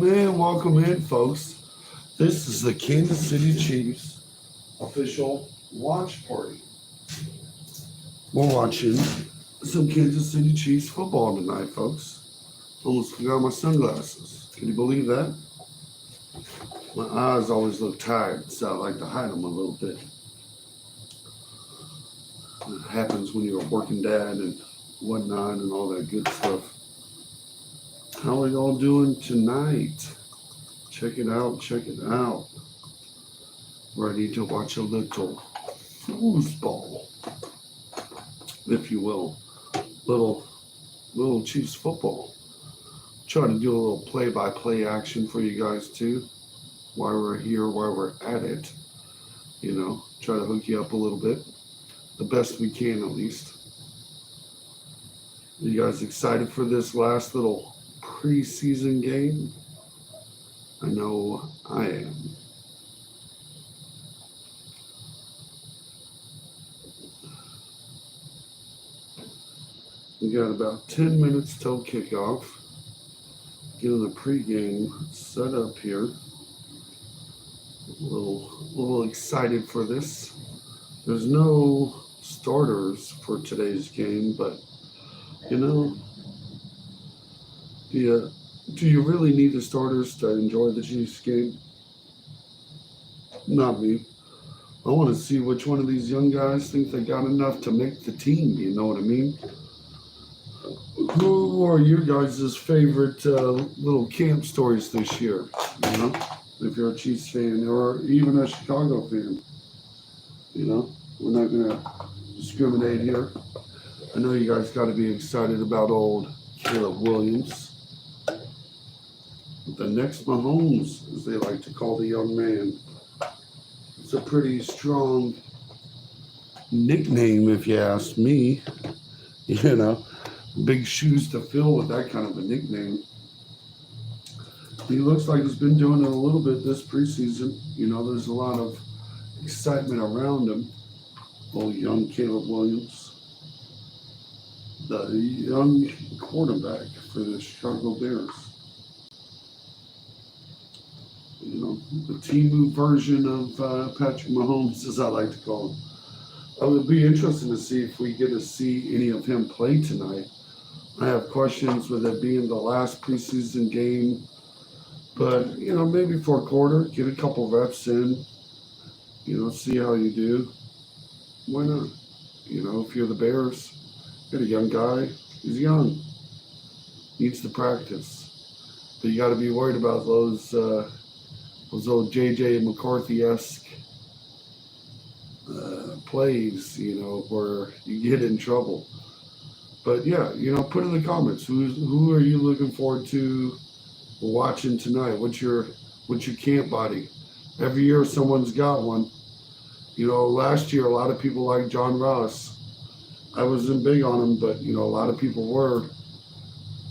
Man, welcome in, folks. This is the Kansas City Chiefs official watch party. We're watching some Kansas City Chiefs football tonight, folks. Almost forgot my sunglasses. Can you believe that? My eyes always look tired, so I like to hide them a little bit. It happens when you're a working dad and whatnot and all that good stuff. How are y'all doing tonight? Check it out, check it out. Ready to watch a little foosball, if you will. Little Chiefs football. Try to do a little play-by-play action for you guys too. While we're here, while we're at it. Try to hook you up a little bit. The best we can, at least. Are you guys excited for this last little preseason game? I know I am. We got about 10 minutes till kickoff. Getting the pregame set up here. A little excited for this. There's no starters for today's game, but do you really need the starters to enjoy the Chiefs game? Not me. I want to see which one of these young guys think they got enough to make the team, you know what I mean? Who are your guys' favorite little camp stories this year? If you're a Chiefs fan or even a Chicago fan, we're not going to discriminate here. I know you guys got to be excited about old Caleb Williams. The next Mahomes, as they like to call the young man. It's a pretty strong nickname, if you ask me. Big shoes to fill with that kind of a nickname. He looks like he's been doing it a little bit this preseason. There's a lot of excitement around him. Old young Caleb Williams, the young quarterback for the Chicago Bears. The Temu version of Patrick Mahomes, as I like to call him. It would be interesting to see if we get to see any of him play tonight. I have questions with it being the last preseason game. But, maybe for a quarter, get a couple reps in, see how you do. Why not? If you're the Bears, get a young guy. He's young. Needs to practice. But you got to be worried about those old J.J. McCarthy-esque plays, where you get in trouble. But yeah, put in the comments who are you looking forward to watching tonight? What's your camp body? Every year someone's got one. Last year a lot of people liked John Ross. I wasn't big on him, but a lot of people were,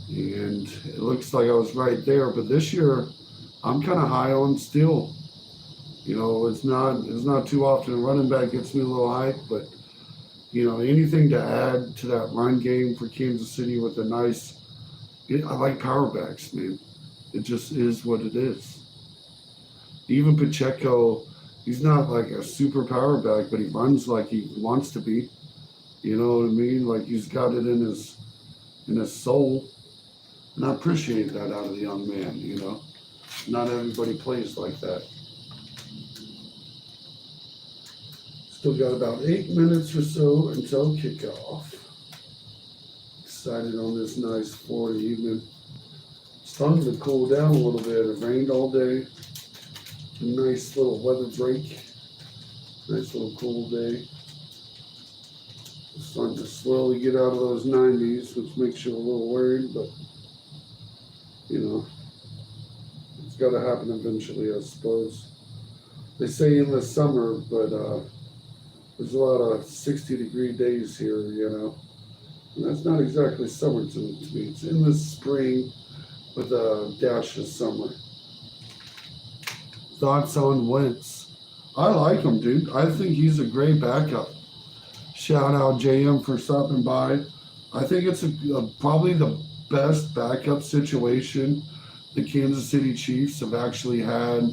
and it looks like I was right there. But this year I'm kind of high on still. It's not too often a running back gets me a little hype, but anything to add to that run game for Kansas City with a nice, I like power backs, man. It just is what it is. Even Pacheco, he's not like a super power back, but he runs like he wants to be. You know what I mean? Like he's got it in his soul. And I appreciate that out of the young man, Not everybody plays like that. Still got about 8 minutes or so until kickoff. Excited on this nice Florida evening. Starting to cool down a little bit. It rained all day. Nice little weather break. Nice little cool day. It's starting to slowly get out of those 90s, which makes you a little worried, but it's got to happen eventually, I suppose. They say in the summer, but there's a lot of 60-degree days here, And that's not exactly summer to me. It's in the spring with a dash of summer. Thoughts on Wentz? I like him, dude. I think he's a great backup. Shout out JM for stopping by. I think it's probably the best backup situation the Kansas City Chiefs have actually had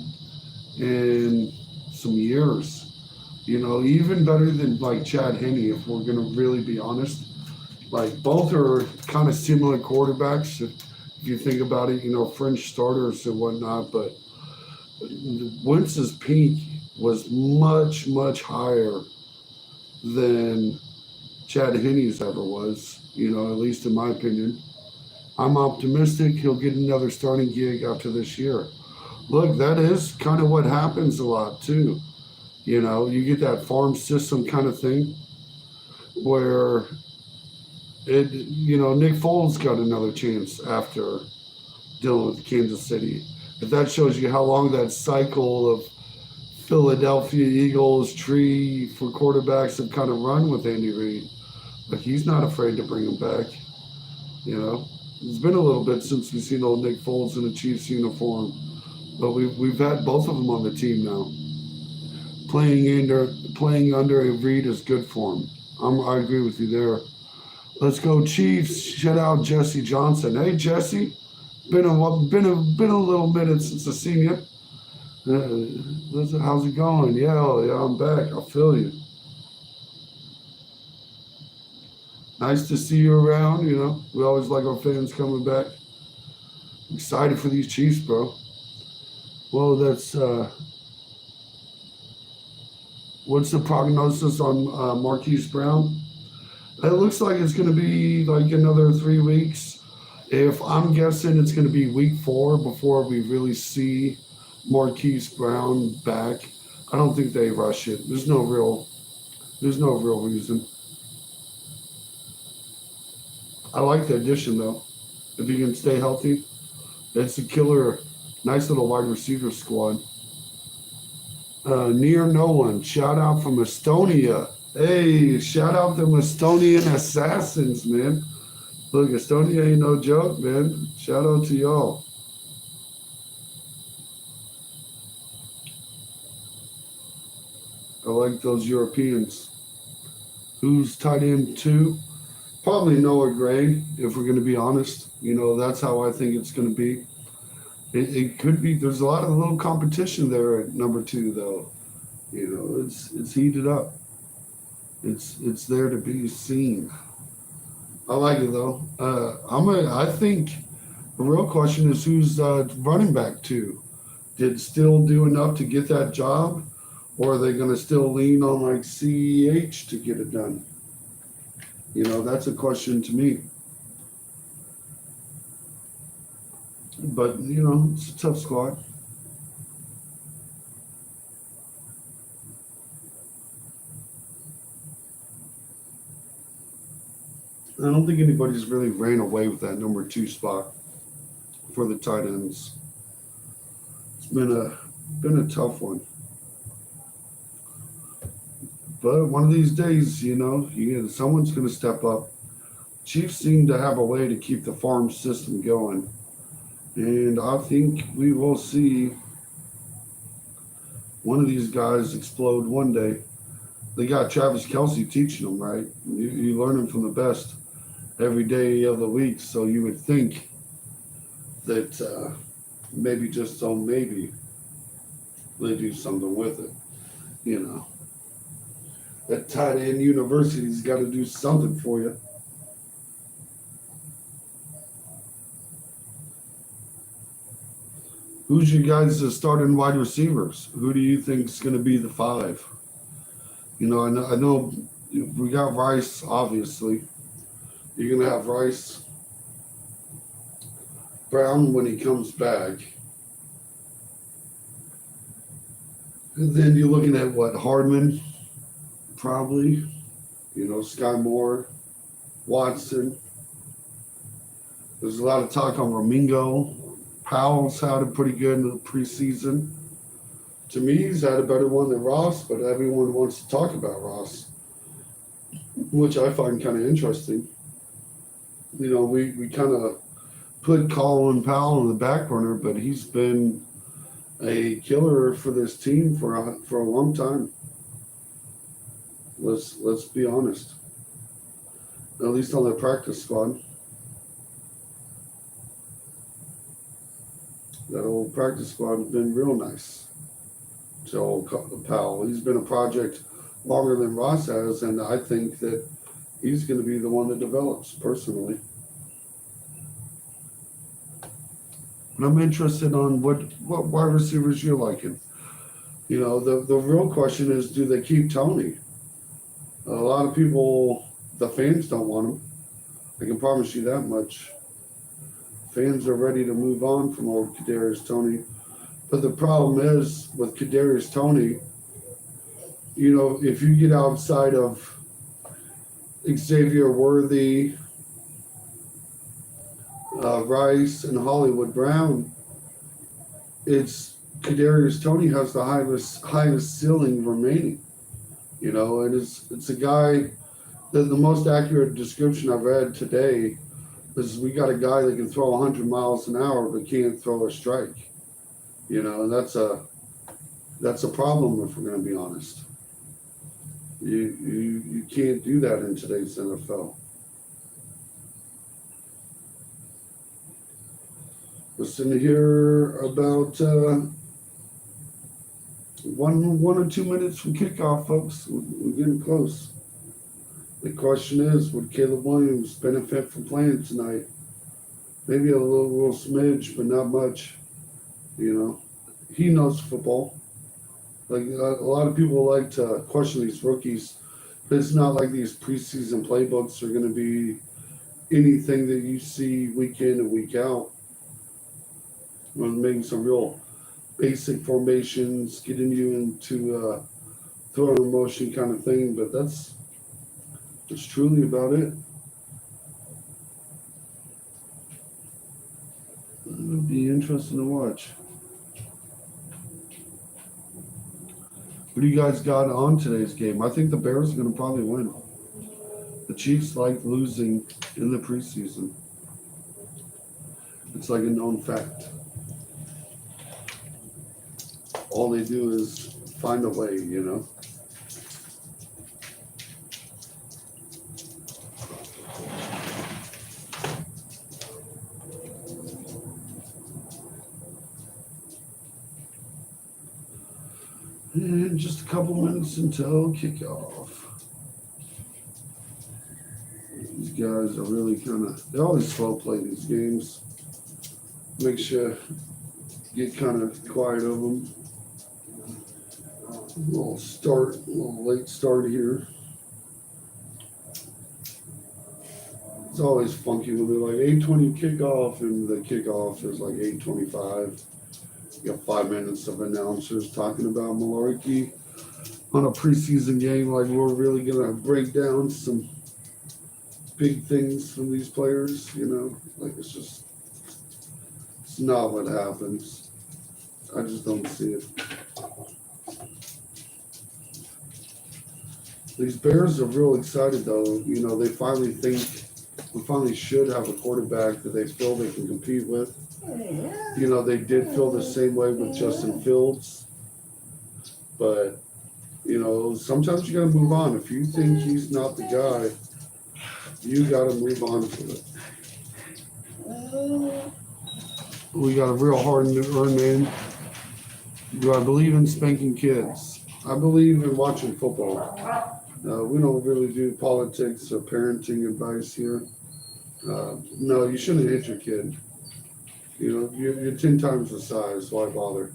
in some years. You know, even better than like Chad Henne, if we're gonna really be honest. Like both are kind of similar quarterbacks. If you think about it, you know, French starters and whatnot, but Wentz's peak was much, much higher than Chad Henne's ever was, you know, at least in my opinion. I'm optimistic he'll get another starting gig after this year. Look, that is kind of what happens a lot too. You know, you get that farm system kind of thing where Nick Foles got another chance after dealing with Kansas City. If that shows you how long that cycle of Philadelphia Eagles tree for quarterbacks have kind of run with Andy Reid, but he's not afraid to bring him back. You know, it's been a little bit since we've seen old Nick Foles in a Chiefs uniform, but we've had both of them on the team now. Playing under a Reid is good for him. I agree with you there. Let's go Chiefs! Shout out Jesse Johnson. Hey Jesse, been a little minute since I seen you. How's it going? Yeah, I'm back. I feel you. Nice to see you around. You know, we always like our fans coming back. Excited for these Chiefs, bro. Well, that's what's the prognosis on Marquise Brown? It looks like it's going to be like another 3 weeks. If I'm guessing, it's going to be week 4 before we really see Marquise Brown back. I don't think they rush it. There's no real reason. I like the addition though. If he can stay healthy, it's a killer, nice little wide receiver squad. Near no one. Shout out from Estonia. Hey, shout out them Estonian assassins, man. Look, Estonia ain't no joke, man. Shout out to y'all. I like those Europeans. Who's tight end 2? Probably Noah Gray, if we're going to be honest. You know, that's how I think it's going to be. It could be. There's a lot of little competition there at number 2, though. You know, it's heated up. It's there to be seen. I like it though. I think the real question is who's running back 2. Did Still do enough to get that job, or are they going to still lean on like CEH to get it done? You know, that's a question to me. But you know, it's a tough squad. I don't think anybody's really ran away with that number 2 spot for the tight ends. It's been a tough one. But one of these days, you know, someone's going to step up. Chiefs seem to have a way to keep the farm system going. And I think we will see one of these guys explode one day. They got Travis Kelce teaching them, right? You learn them from the best every day of the week. So you would think that maybe just so maybe they do something with it, you know. That tight end university's got to do something for you. Who's your guys' starting wide receivers? Who do you think is going to be the 5? You know, I know we got Rice, obviously. You're going to have Rice. Brown when he comes back. And then you're looking at what, Hardman, probably. You know, Sky Moore, Watson. There's a lot of talk on Romingo. Powell's had a pretty good in the preseason. To me, he's had a better one than Ross, but everyone wants to talk about Ross, which I find kind of interesting. You know, we kind of put Colin Powell in the back burner, but he's been a killer for this team for a long time. Let's be honest. At least on the practice squad. That old practice squad has been real nice to old Powell. He's been a project longer than Ross has, and I think that he's going to be the one that develops personally. And I'm interested on what wide receivers you're liking. You know, the real question is, do they keep Tony? A lot of people, the fans don't want him. I can promise you that much. Fans are ready to move on from old Kadarius Tony. But the problem is with Kadarius Tony, you know, if you get outside of Xavier Worthy, Rice, and Hollywood Brown, it's Kadarius Tony has the highest ceiling remaining. You know, and it's a guy that the most accurate description I've read today is we got a guy that can throw 100 miles an hour but can't throw a strike. You know, and that's a problem if we're going to be honest. You can't do that in today's NFL. Listen here about one or 2 minutes from kickoff, folks. We're getting close. The question is, would Caleb Williams benefit from playing tonight? Maybe a little smidge, but not much. You know, he knows football. Like a lot of people like to question these rookies, but it's not like these preseason playbooks are going to be anything that you see week in and week out. We're making some real basic formations, getting you into throwing motion kind of thing, but that's truly about it. It'll be interesting to watch. What do you guys got on today's game? I think the Bears are going to probably win. The Chiefs like losing in the preseason. It's like a known fact. All they do is find a way, you know. And just a couple minutes until kickoff. These guys are really they always slow play these games. Makes you get kind of quiet of them. A little late start here. It's always funky when they're like 8:20 kickoff and the kickoff is like 8:25. You got 5 minutes of announcers talking about Malarkey on a preseason game. Like we're really gonna break down some big things from these players, you know. Like it's not what happens. I just don't see it. These Bears are real excited though. You know, they finally think we finally should have a quarterback that they feel they can compete with. You know, they did feel the same way with Justin Fields. But, you know, sometimes you got to move on. If you think he's not the guy, you got to move on to it. We got a real hard-earned man. Do I believe in spanking kids? I believe in watching football. We don't really do politics or parenting advice here. No, you shouldn't hit your kid. You know, you're 10 times the size. Why bother?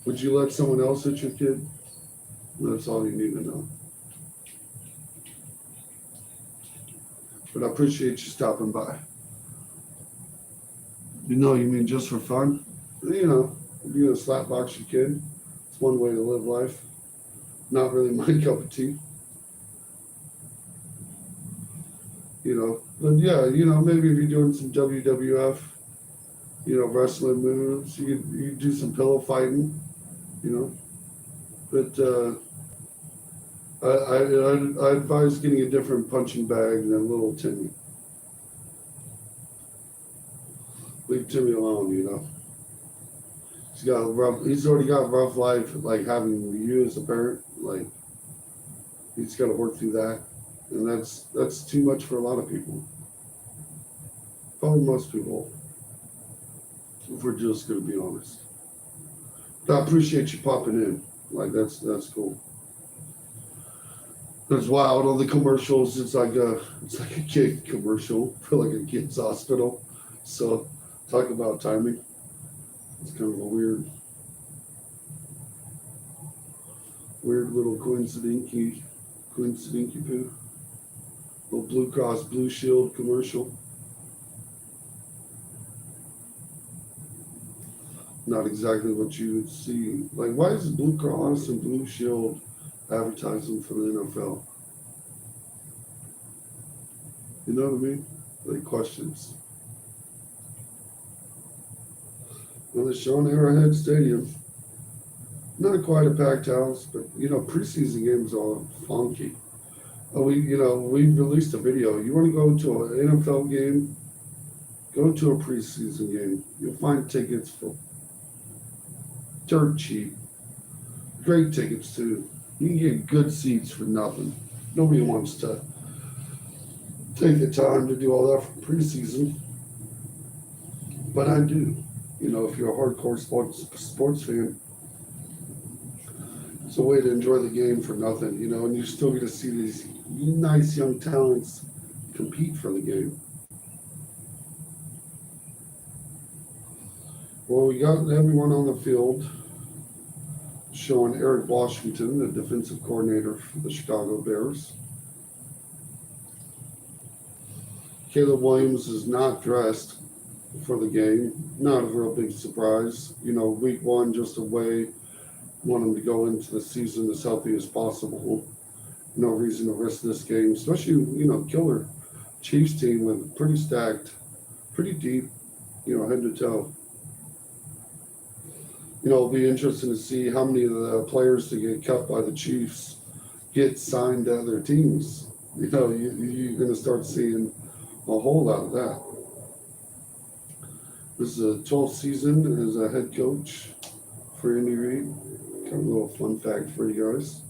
Would you let someone else hit your kid? That's all you need to know. But I appreciate you stopping by. You mean just for fun? You know, if you're going to slap box your kid, it's one way to live life. Not really my cup of tea. You know, but yeah, you know, maybe if you're doing some WWF, you know, wrestling moves, you do some pillow fighting, you know. But I advise getting a different punching bag than little Timmy. Leave Timmy alone, you know. He's already got rough life, like having you as a parent. Like he's got to work through that, and that's too much for a lot of people. Probably most people. if we're just gonna be honest. But I appreciate you popping in. Like that's cool. That's wild. All the commercials, it's like a kid commercial for like a kid's hospital. So talk about timing. It's kind of a weird little coincidency poo. Little Blue Cross Blue Shield commercial. Not exactly what you would see. Like, why is Blue Cross and Blue Shield advertising for the NFL? You know what I mean? Like questions. Well, they're showing Arrowhead Stadium. Not quite a packed house, but preseason games are funky. We released a video. You want to go to an NFL game? Go to a preseason game. You'll find tickets for dirt cheap. Great tickets too. You can get good seats for nothing. Nobody wants to take the time to do all that for preseason, but I do. If you're a hardcore sports fan, it's a way to enjoy the game for nothing. And you still get to see these nice young talents compete for the game. Well, we got everyone on the field showing Eric Washington, the defensive coordinator for the Chicago Bears. Caleb Williams is not dressed for the game. Not a real big surprise. Week one, just away. Want him to go into the season as healthy as possible. No reason to risk this game, especially, killer Chiefs team with pretty stacked, pretty deep, head to toe. It'll be interesting to see how many of the players that get cut by the Chiefs get signed to other teams. You're going to start seeing a whole lot of that. This is a 12th season as a head coach for Andy Reid. Kind of a little fun fact for you guys.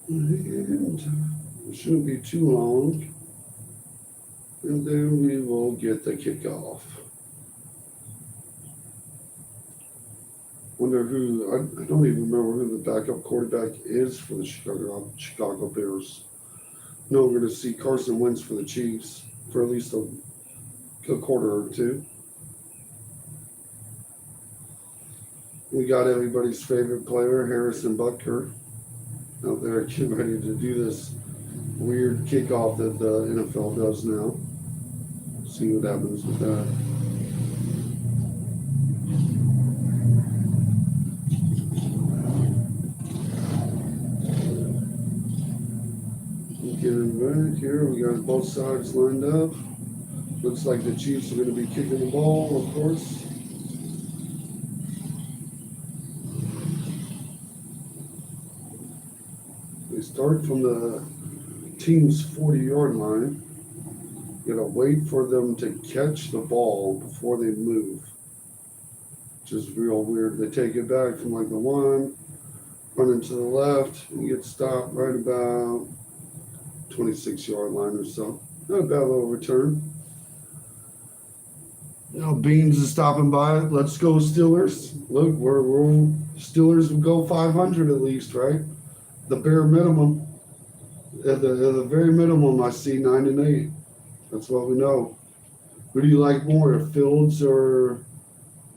And it shouldn't be too long. And then we will get the kickoff. Wonder who, I don't even remember who the backup quarterback is for the Chicago Bears. No, we're going to see Carson Wentz for the Chiefs for at least a quarter or two. We got everybody's favorite player, Harrison Butker, out there getting ready to do this weird kickoff that the NFL does now. See what happens with that. Getting back here, we got both sides lined up. Looks like the Chiefs are going to be kicking the ball, of course. They start from the team's 40-yard line. You gotta wait for them to catch the ball before they move, which is real weird. They take it back from like the one, running to the left, and get stopped right about 26-yard line or so. Not a bad little return. Beans is stopping by. Let's go Steelers. Look, we're Steelers would go 500 at least, right? The bare minimum. At the very minimum, I see 9-8. That's what we know. Who do you like more, Fields or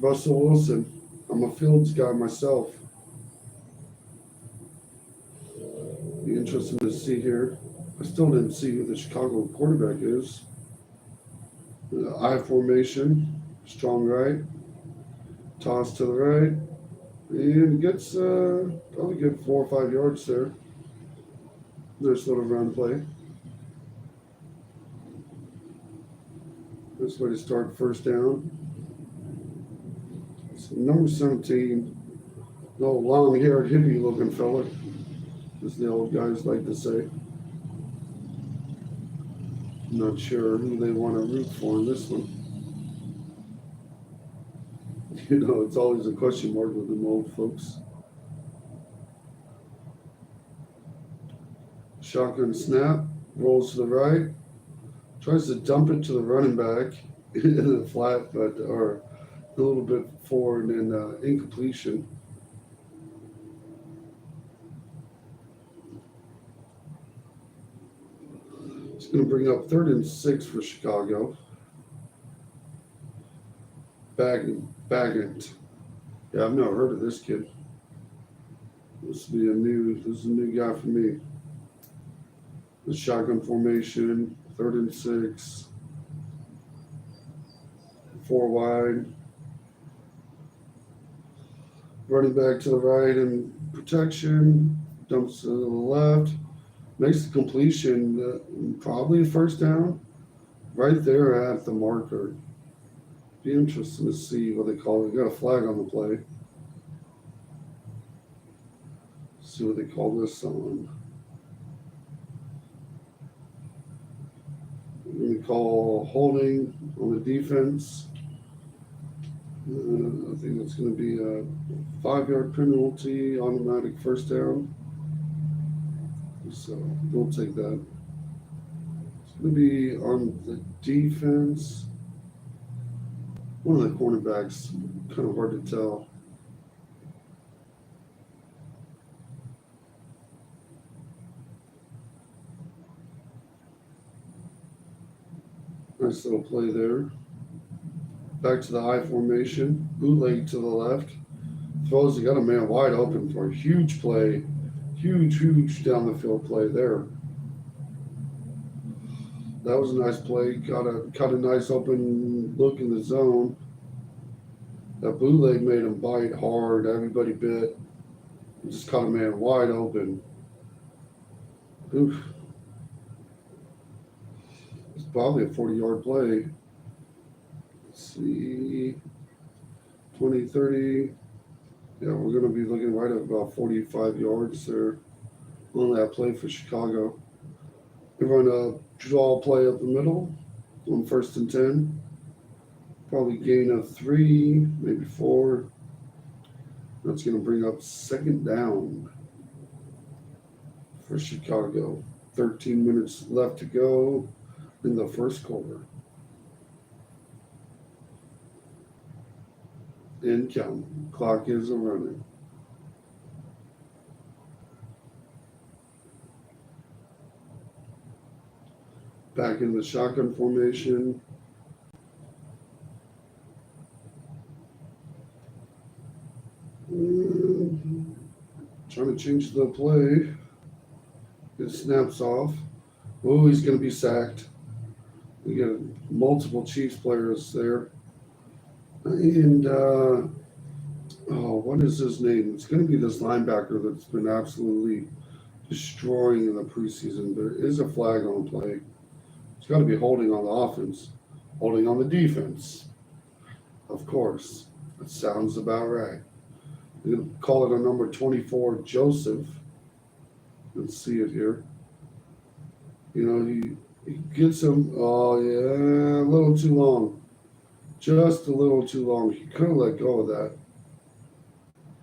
Russell Wilson? I'm a Fields guy myself. Be interesting to see here. I still didn't see who the Chicago quarterback is. I formation, strong right, toss to the right, and gets probably get 4 or 5 yards there. Nice little run play. This way to start first down. So number 17, little long-haired hippie-looking fella, as the old guys like to say. I'm not sure who they want to root for in this one. It's always a question mark with them old folks. Shotgun snap, rolls to the right, tries to dump it to the running back in the flat, but or a little bit forward and incompletion. It's going to bring up 3rd and 6 for Chicago. Baggett. Yeah, I've never heard of this kid. This is a new guy for me. The shotgun formation, 3rd and 6, 4 wide. Running back to the right and protection, dumps to the left, makes the completion, probably a first down, right there at the marker. Be interesting to see what they call it. Got a flag on the play. See what they call this on. We're going to call holding on the defense. I think that's going to be a 5-yard penalty, automatic first down. So we'll take that. It's going to be on the defense. One of the cornerbacks, kind of hard to tell. Nice little play there. Back to the I formation. Bootleg to the left. Throws, he got a man wide open for a huge play. Huge down the field play there. That was a nice play. Got a nice open look in the zone. That bootleg made him bite hard. Everybody bit. He just caught a man wide open. Oof. It's probably a 40-yard play. Let's see. 20, 30. Yeah, we're going to be looking right at about 45 yards there on that play for Chicago. We run a draw play up the middle on 1st and 10. Probably gain of 3, maybe 4. That's going to bring up 2nd down for Chicago. 13 minutes left to go in the first quarter. And count. Clock is running. Back in the shotgun formation. Trying to change the play. It snaps off. Oh, he's going to be sacked. We got multiple Chiefs players there. And, what is his name? It's going to be this linebacker that's been absolutely destroying in the preseason. There is a flag on the play. It's got to be holding on the offense, holding on the defense. Of course. That sounds about right. We're going to call it a number 24, Joseph. Let's see it here. You know, he gets him, oh, yeah, a little too long. Just a little too long. He could have let go of that.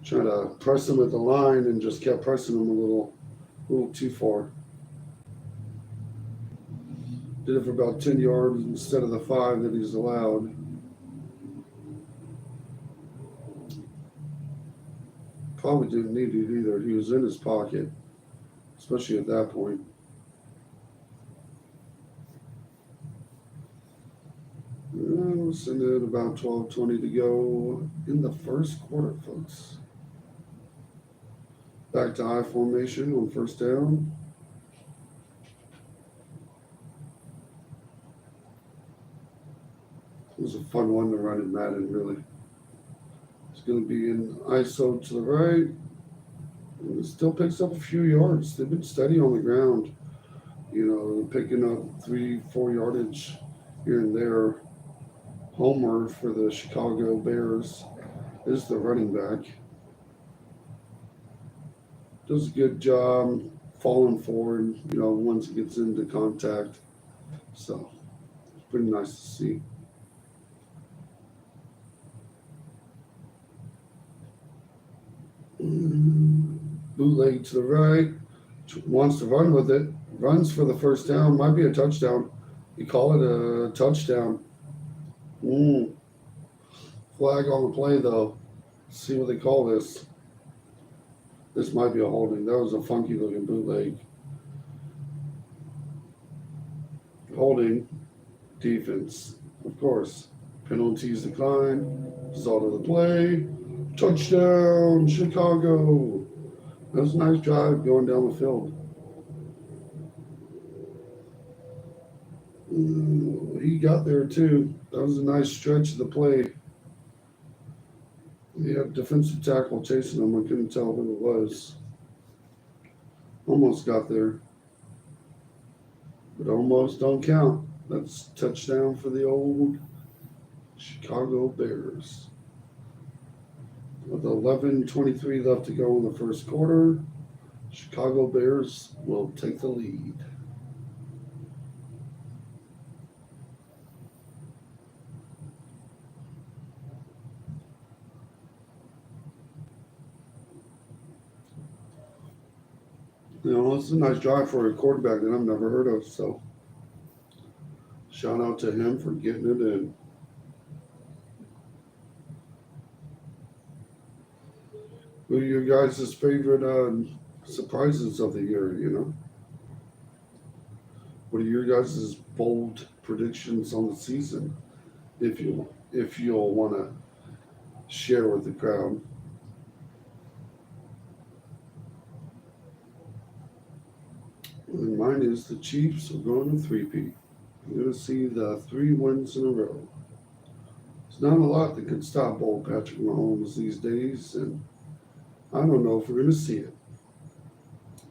Trying to press him at the line and just kept pressing him a little too far. Did it for about 10 yards instead of the 5 that he's allowed. Probably didn't need it either. He was in his pocket, especially at that point. We're sitting at about 12:20 to go in the first quarter, folks. Back to I formation on 1st down. It was a fun one to run in Madden, really. It's going to be in ISO to the right. And it still picks up a few yards. They've been steady on the ground. You know, picking up 3-4 yardage here and there. Homer for the Chicago Bears is the running back. Does a good job falling forward, you know, once it gets into contact. So, it's pretty nice to see. Bootleg to the right, wants to run with it. Runs for the first down. Might be a touchdown. You call it a touchdown. Mm. Flag on the play, though. See what they call this. This might be a holding. That was a funky looking bootleg. Holding. Defense. Of course. Penalties decline. Result of the play. Touchdown, Chicago. That was a nice drive going down the field. He got there too. That was a nice stretch of the play. He had defensive tackle chasing him. I couldn't tell who it was. Almost got there. But almost don't count. That's touchdown for the old Chicago Bears. With 11:23 left to go in the first quarter, Chicago Bears will take the lead. You know, it's a nice drive for a quarterback that I've never heard of, so shout out to him for getting it in. Who are your guys' favorite surprises of the year, you know? What are your guys' bold predictions on the season, if you'll want to share with the crowd? And mine is the Chiefs are going to three-peat. You're going to see the 3 wins in a row. There's not a lot that can stop old Patrick Mahomes these days, and I don't know if we're going to see it,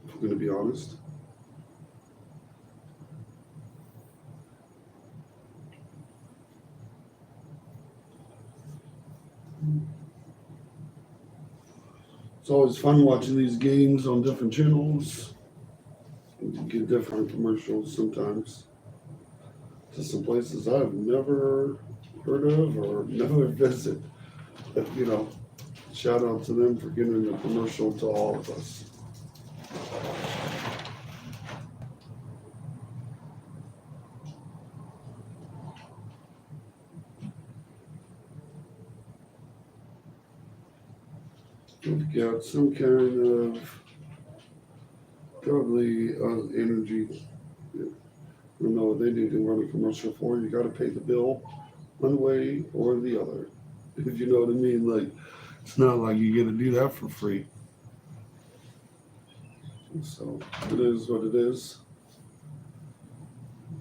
if we're going to be honest. It's always fun watching these games on different channels. You get different commercials sometimes to some places I've never heard of or never visited. But, you know, shout out to them for getting a commercial to all of us. We've got some kind of probably energy. I don't know what they do to run a commercial for. You got to pay the bill one way or the other. If you know what I mean. Like, it's not like you get to do that for free. So it is what it is.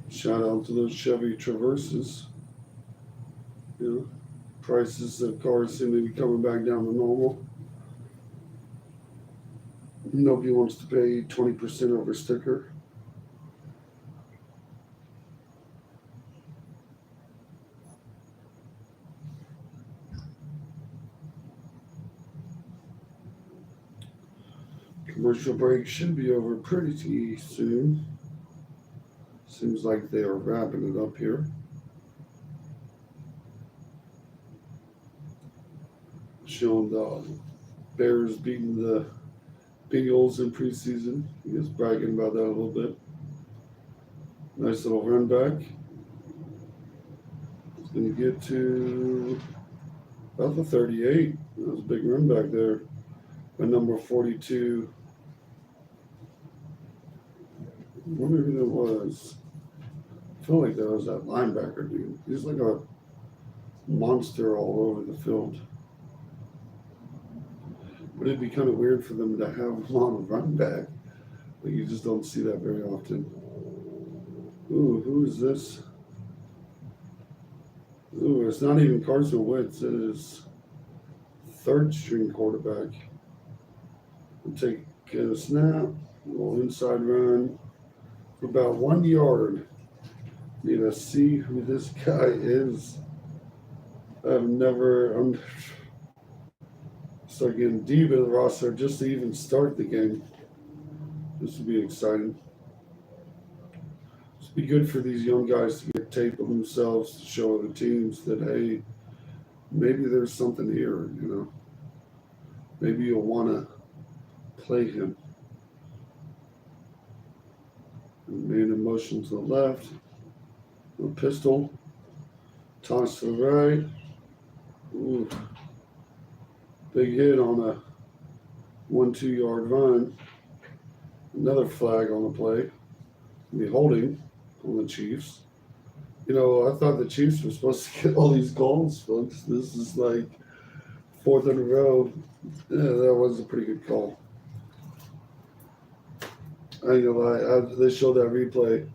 Shout out to those Chevy Traverses. You know, prices of cars seem to be coming back down to normal. Nobody wants to pay 20% over sticker. Commercial break should be over pretty soon. Seems like they are wrapping it up here. Showing the Bears beating the Bengals in preseason. He was bragging about that a little bit. Nice little run back. It's going to get to about the 38. That was a big run back there by number 42. I wonder who that was. I feel like that was that linebacker dude. He's like a monster all over the field. But it'd be kind of weird for them to have him on a run back. Like, you just don't see that very often. Ooh, who is this? Ooh, it's not even Carson Wentz. It is third string quarterback. We'll take a snap, a little inside run for about 1 yard. Need to see who this guy is. I'm start getting deep in the roster just to even start the game. This would be exciting. This would be good for these young guys to get tape of themselves to show other teams that, hey, maybe there's something here, you know. Maybe you'll want to play him. Man in motion to the left. A pistol. Toss to the right. Ooh, big hit on a 1-2 yard run. Another flag on the play. The holding on the Chiefs. You know, I thought the Chiefs were supposed to get all these goals, folks. This is like fourth in a row. Yeah, that was a pretty good call. I ain't gonna lie. They showed that replay.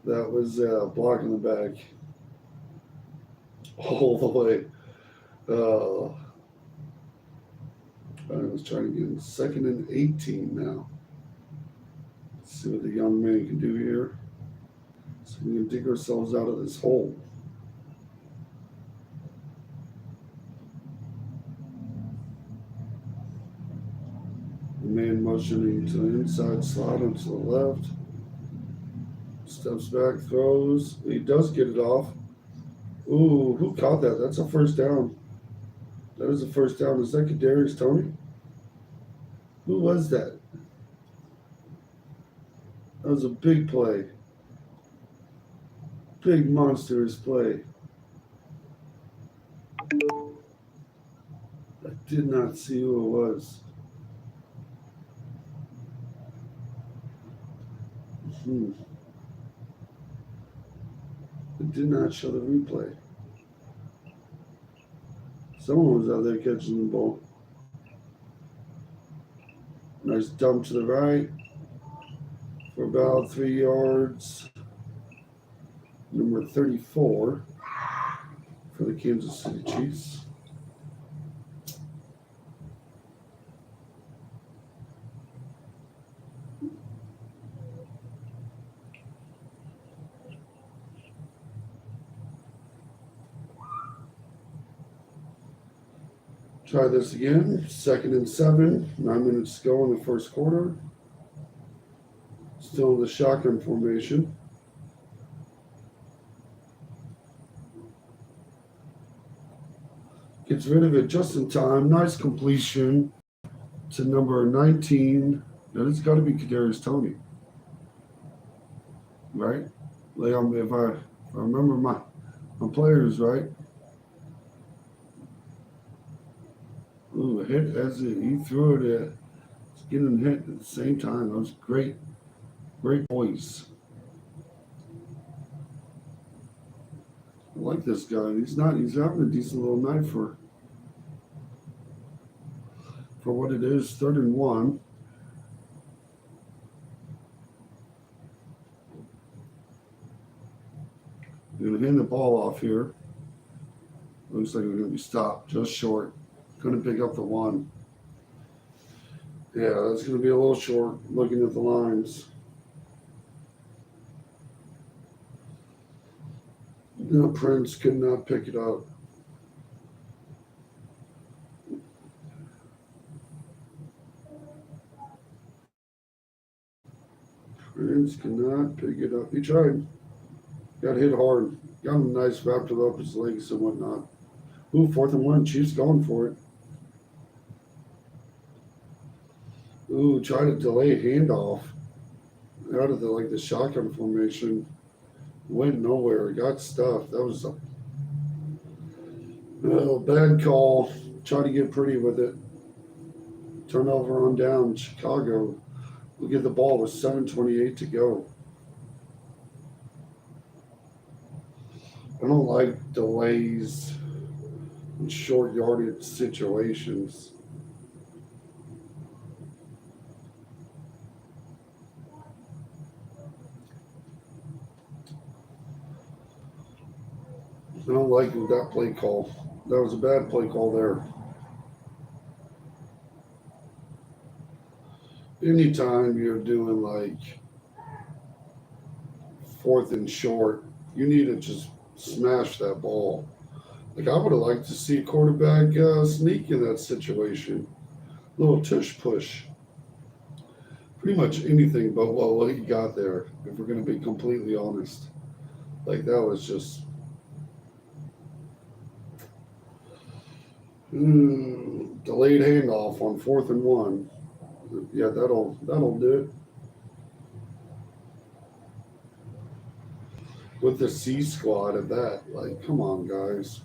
That was block in the back all the way. I was trying to get in 2nd and 18 now. Let's see what the young man can do here. So we can dig ourselves out of this hole. The man motioning to the inside slot and to the left. Steps back, throws. He does get it off. Ooh, who caught that? That's a first down. That was a first down. Is that Kadarius Toney? Who was that? That was a big play. Big monstrous play. I did not see who it was. It did not show the replay. Someone was out there catching the ball. Nice dump to the right for about 3 yards. Number 34 for the Kansas City Chiefs. Try this again. 2nd and 7. 9 minutes to go in the first quarter. Still in the shotgun formation. Gets rid of it just in time. Nice completion to number 19. That has got to be Kadarius Toney, right? Like if I remember my players right. Ooh, a hit as he threw it at. It's getting hit at the same time. That was great voice. I like this guy. He's having a decent little night for what it is. 3rd and 1. We're gonna hand the ball off here. Looks like we're gonna be stopped just short. Gonna pick up the 1. Yeah, that's gonna be a little short looking at the lines. No, Prince could not pick it up. Prince cannot pick it up. He tried. Got hit hard. Got him nice, wrapped it up his legs and whatnot. Ooh, 4th and 1. Chiefs going for it. Ooh, try to delay handoff out of the shotgun formation. Went nowhere. Got stuffed. That was a bad call. Try to get pretty with it. Turnover on down. Chicago will get the ball with 7:28 to go. I don't like delays in short yardage situations. I don't like that play call. That was a bad play call there. Anytime you're doing 4th and short, you need to just smash that ball. I would have liked to see a quarterback sneak in that situation. Little tush push. Pretty much anything but what he got there, if we're going to be completely honest. That was just... delayed handoff on 4th and 1. Yeah, that'll do it. with the C squad at that. Like, come on, guys.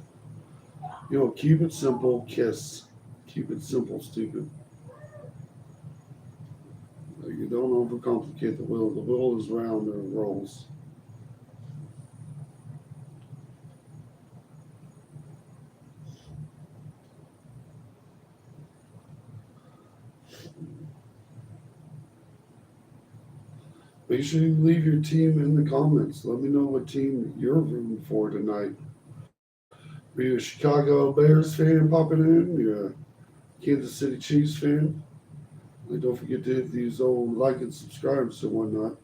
Keep it simple, kiss. Keep it simple, stupid. Like, you don't overcomplicate the wheel. The wheel is round and it rolls. Make sure you leave your team in the comments. Let me know what team you're rooting for tonight. Are you a Chicago Bears fan popping in? You're a Kansas City Chiefs fan? And don't forget to hit these old like and subscribes and whatnot.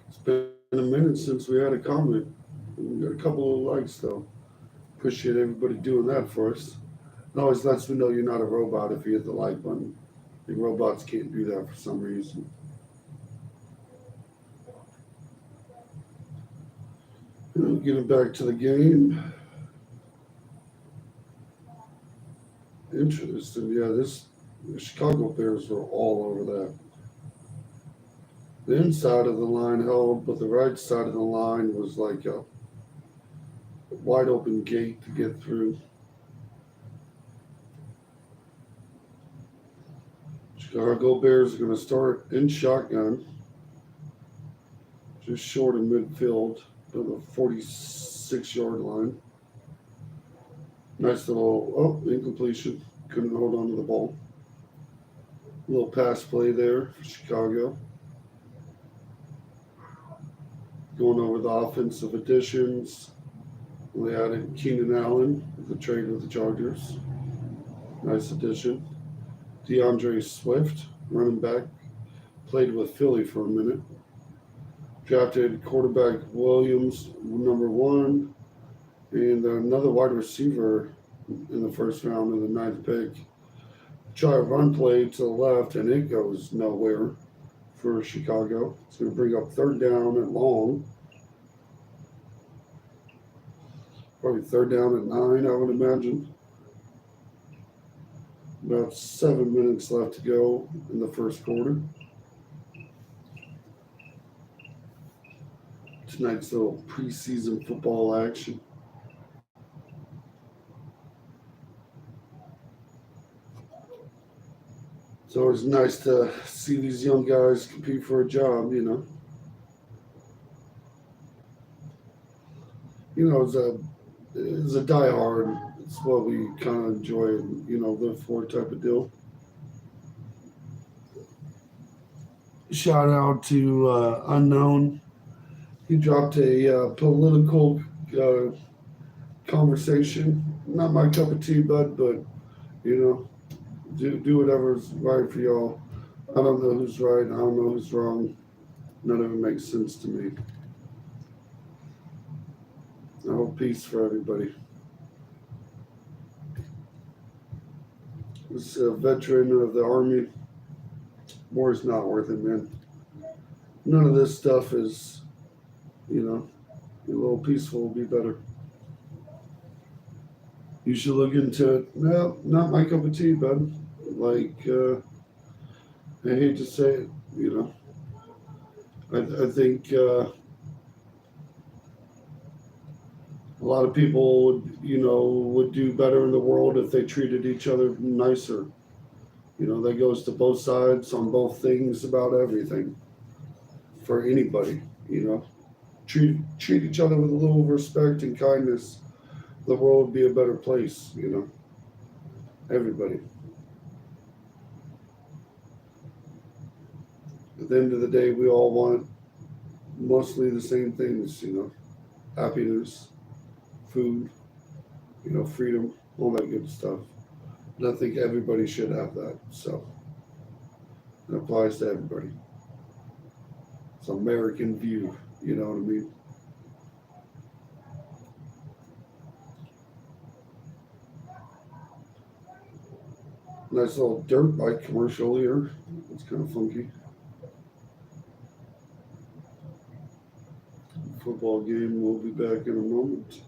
It's been a minute since we had a comment. We got a couple of likes though. Appreciate everybody doing that for us. It always lets me know you're not a robot if you hit the like button. The robots can't do that for some reason. Getting back to the game. Interesting. Yeah, the Chicago Bears were all over that. The inside of the line held, but the right side of the line was like a wide open gate to get through. Chicago Bears are going to start in shotgun, just short of midfield, to the 46-yard line. Nice little, incompletion. Couldn't hold on to the ball. A little pass play there for Chicago. Going over the offensive additions. We added Keenan Allen with the trade with the Chargers. Nice addition. DeAndre Swift, running back, played with Philly for a minute. Drafted quarterback Williams, number 1, and another wide receiver in the first round of the 9th pick. Try a run play to the left, and it goes nowhere for Chicago. It's going to bring up 3rd down and long. Probably 3rd down and 9, I would imagine. About 7 minutes left to go in the first quarter. Tonight's little preseason football action. It's always nice to see these young guys compete for a job, As a diehard, it's what we kind of enjoy and, live for type of deal. Shout out to Unknown. He dropped a political conversation. Not my cup of tea, bud, but, do whatever's right for y'all. I don't know who's right. I don't know who's wrong. None of it makes sense to me. I hope peace for everybody. This veteran of the Army, war is not worth it, man. None of this stuff is, a little peaceful will be better. You should look into it. No, not my cup of tea, bud. Like, I hate to say it, I think a lot of people would do better in the world if they treated each other nicer. That goes to both sides on both things about everything. For anybody, treat each other with a little respect and kindness. The world would be a better place, Everybody. At the end of the day, we all want mostly the same things, happiness, food, freedom, all that good stuff. And I think everybody should have that. So it applies to everybody. It's an American view, you know what I mean? Nice little dirt bike commercial here. It's kind of funky. Football game. We'll be back in a moment.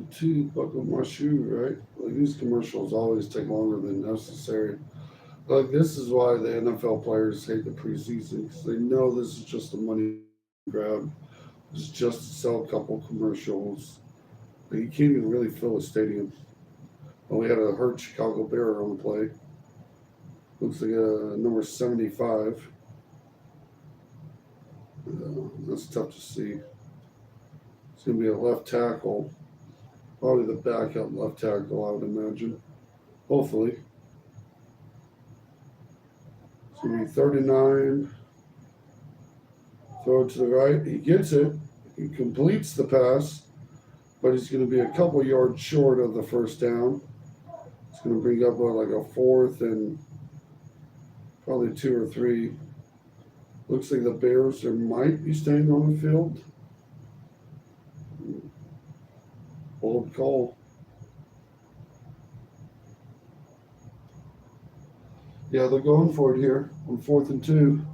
Bluetooth, buckle my shoe, right? Like these commercials always take longer than necessary. Like this is why the NFL players hate the preseason because they know this is just a money grab. It's just to sell a couple commercials. Like, you can't even really fill a stadium. Oh, we had a hurt Chicago Bear on the play. Looks like a number 75. That's tough to see. It's going to be a left tackle. Probably the backup left tackle, I would imagine. Hopefully. It's going to be 39. Throw it to the right. He gets it. He completes the pass, but he's going to be a couple yards short of the first down. It's going to bring up like a fourth and probably 2 or 3. Looks like the Bears might be staying on the field. Bold call. Yeah, they're going for it here on 4th and 2.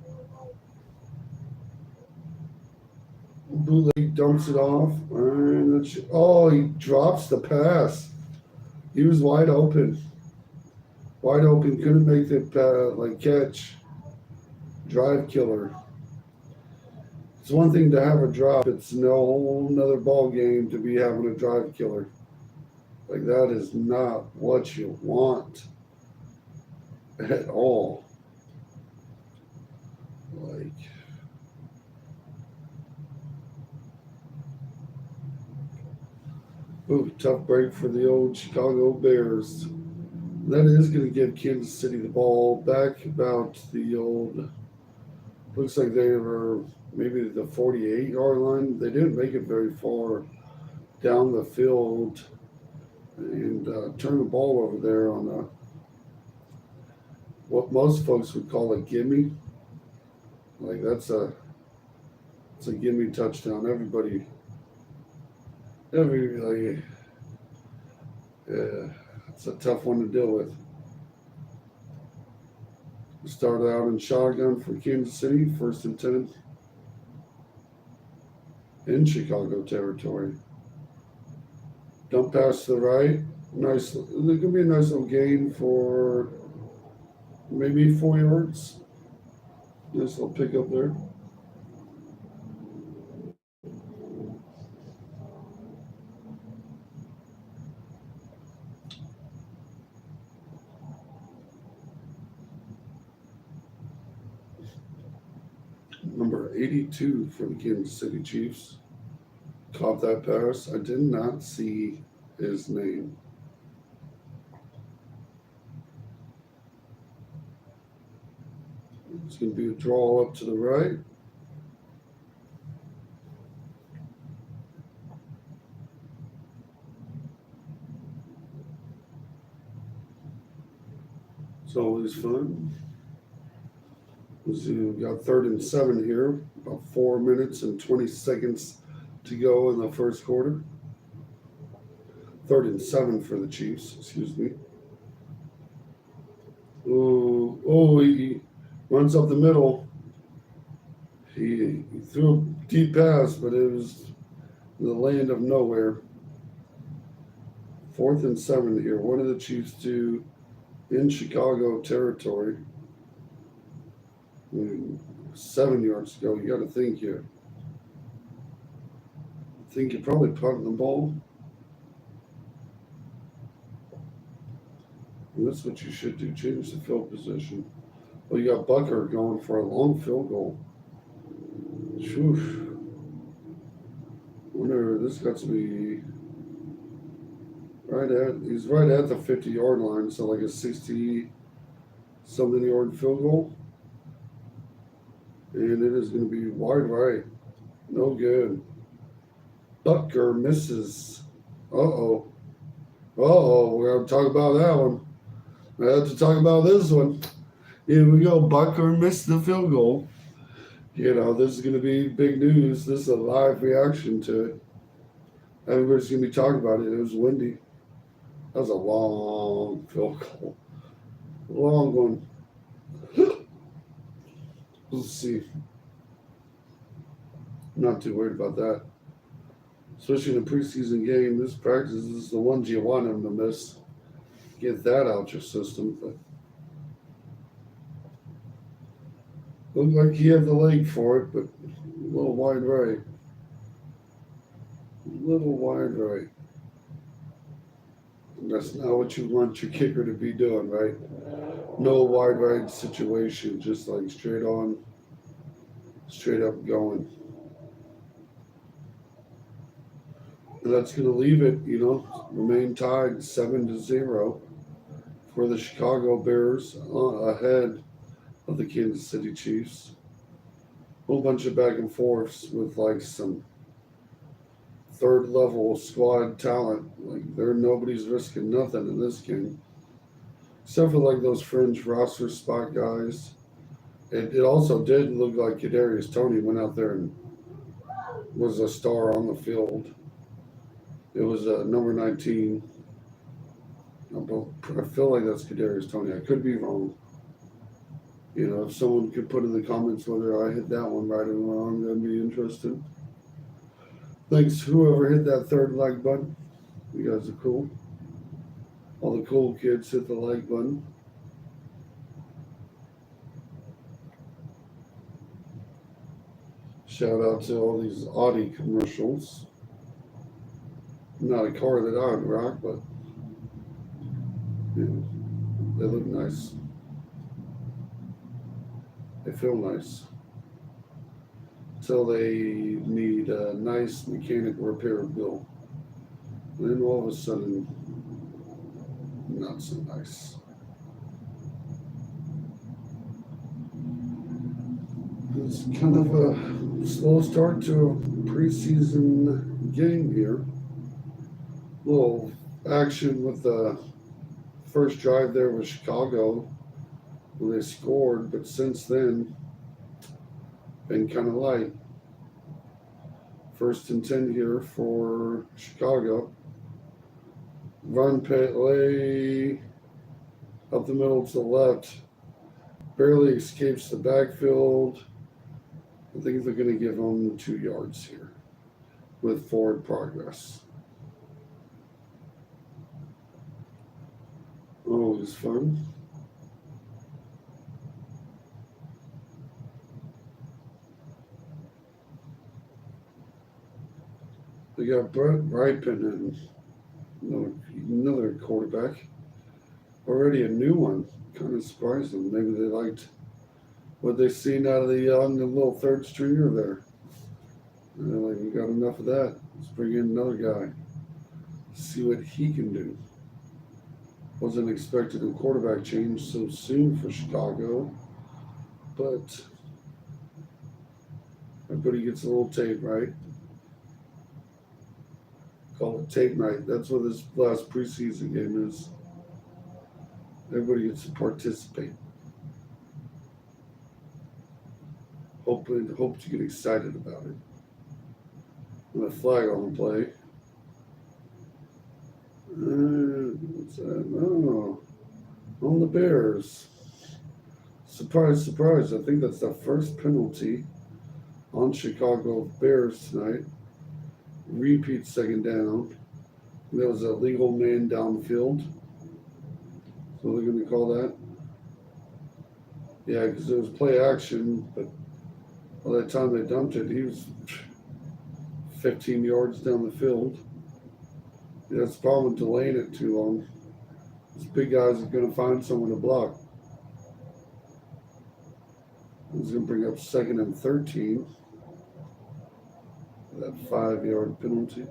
Bootleg dumps it off. And he drops the pass. He was wide open. Wide open. Couldn't make the catch. Drive killer. It's one thing to have a drop. It's no whole another ball game to be having a drive killer. Like that is not what you want at all. Like ooh, tough break for the old Chicago Bears. That is going to give Kansas City the ball back about the old. Looks like they were maybe the 48-yard line. They didn't make it very far down the field and turn the ball over there on what most folks would call a gimme. Like it's a gimme touchdown. It's a tough one to deal with. We started out in shotgun for Kansas City, 1st and 10 in Chicago territory. Dump pass to the right. Nice. There could be a nice little gain for maybe 4 yards. Nice little pickup there. Number 82 for the Kansas City Chiefs. Caught that pass. I did not see his name. It's going to be a draw up to the right. It's always fun. Let's see, we've got 3rd and 7 here. About 4 minutes and 20 seconds to go in the first quarter. 3rd and 7 for the Chiefs, excuse me. He runs up the middle. He threw a deep pass, but it was the land of nowhere. 4th and 7 here. What do the Chiefs do in Chicago territory? 7 yards to go. You got to think here. I think you're probably punting the ball. And that's what you should do. Change the field position. Well, you got Bucker going for a long field goal. Whew. Wonder this got to be he's right at the 50-yard line, so like a 60-something yard field goal. And it is going to be wide right. No good. Bucker misses. Uh-oh. We're going to talk about that one. I have to talk about this one. Here we go. Bucker missed the field goal. This is going to be big news. This is a live reaction to it. Everybody's going to be talking about it. It was windy. That was a long field goal. Long one. Let's see. I'm not too worried about that. especially in a preseason game. This practice is the ones you want him to miss. Get that out your system. But looked like he had the leg for it, but a little wide right. A little wide right. And that's not what you want your kicker to be doing, right? No wide right situation, just like straight on, straight up going. And that's going to leave it, remain tied 7-0 for the Chicago Bears ahead of the Kansas City Chiefs. A whole bunch of back and forths with like some third level squad talent. Like nobody's risking nothing in this game. Except for like those fringe roster spot guys. It also did look like Kadarius Toney went out there and was a star on the field. It was number 19. I feel like that's Kadarius Toney. I could be wrong. If someone could put in the comments whether I hit that one right or wrong, I'd be interested. Thanks whoever hit that third like button. You guys are cool. All the cool kids hit the like button. Shout out to all these Audi commercials. Not a car that I would rock, but they look nice. They feel nice. Until they need a nice mechanic repair bill. And then all of a sudden, not so nice. It's kind of a slow start to a preseason game here. Little action with the first drive there with Chicago when they scored, but since then, been kind of light. 1st and 10 here for Chicago. Run play up the middle to the left. Barely escapes the backfield. I think they're going to give them 2 yards here with forward progress. Always fun. They got Brett Ripon and another quarterback. Already a new one. Kind of surprising. Maybe they liked what they've seen out of the young and little third stringer there. And they're like, we got enough of that. Let's bring in another guy. See what he can do. Wasn't expecting a quarterback change so soon for Chicago. But everybody gets a little tape, right? Call it tape night. That's what this last preseason game is. Everybody gets to participate. Hope to get excited about it. And a flag on the play. What's that? Oh, on the Bears. Surprise, surprise. I think that's the first penalty on Chicago Bears tonight. Repeat 2nd down. There was a legal man downfield. So they're going to call that. Yeah, because it was play action, but by the time they dumped it, he was 15 yards down the field. Yeah, that's the problem with delaying it too long. These big guys are going to find someone to block. He's going to bring up 2nd and 13. That 5-yard penalty.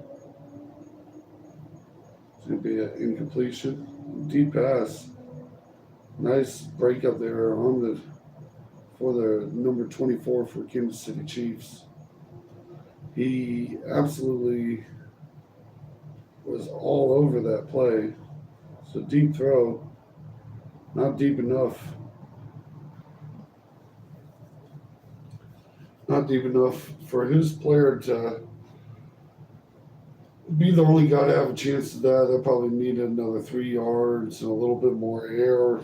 It's going to be an incompletion. Deep pass. Nice break up there for the number 24 for Kansas City Chiefs. He absolutely was all over that play. So deep throw, not deep enough. Not deep enough for his player to be the only guy to have a chance to that. They'll probably need another 3 yards and a little bit more air.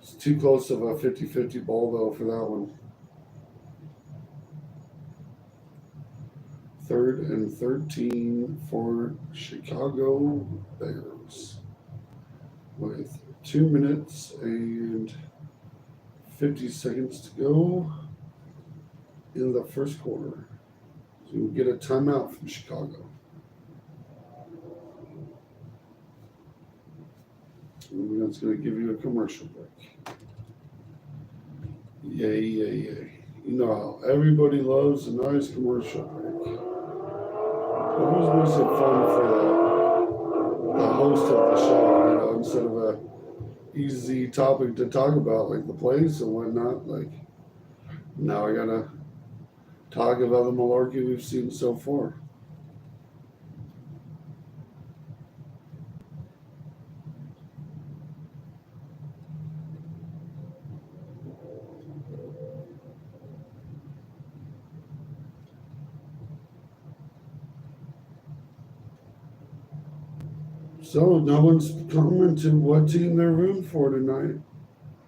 It's too close of a 50-50 ball, though, for that one. Third and 13 for Chicago Bears with 2 minutes and 50 seconds to go in the first quarter. So we'll get a timeout from Chicago. And that's going to give you a commercial break. Yay, yay, yay. You know how everybody loves a nice commercial break. It always makes it fun for the host of the show, instead of a easy topic to talk about, like the plays and whatnot. Like, now I gotta talk about the malarkey we've seen so far. So no one's commented what team they're rooting for tonight.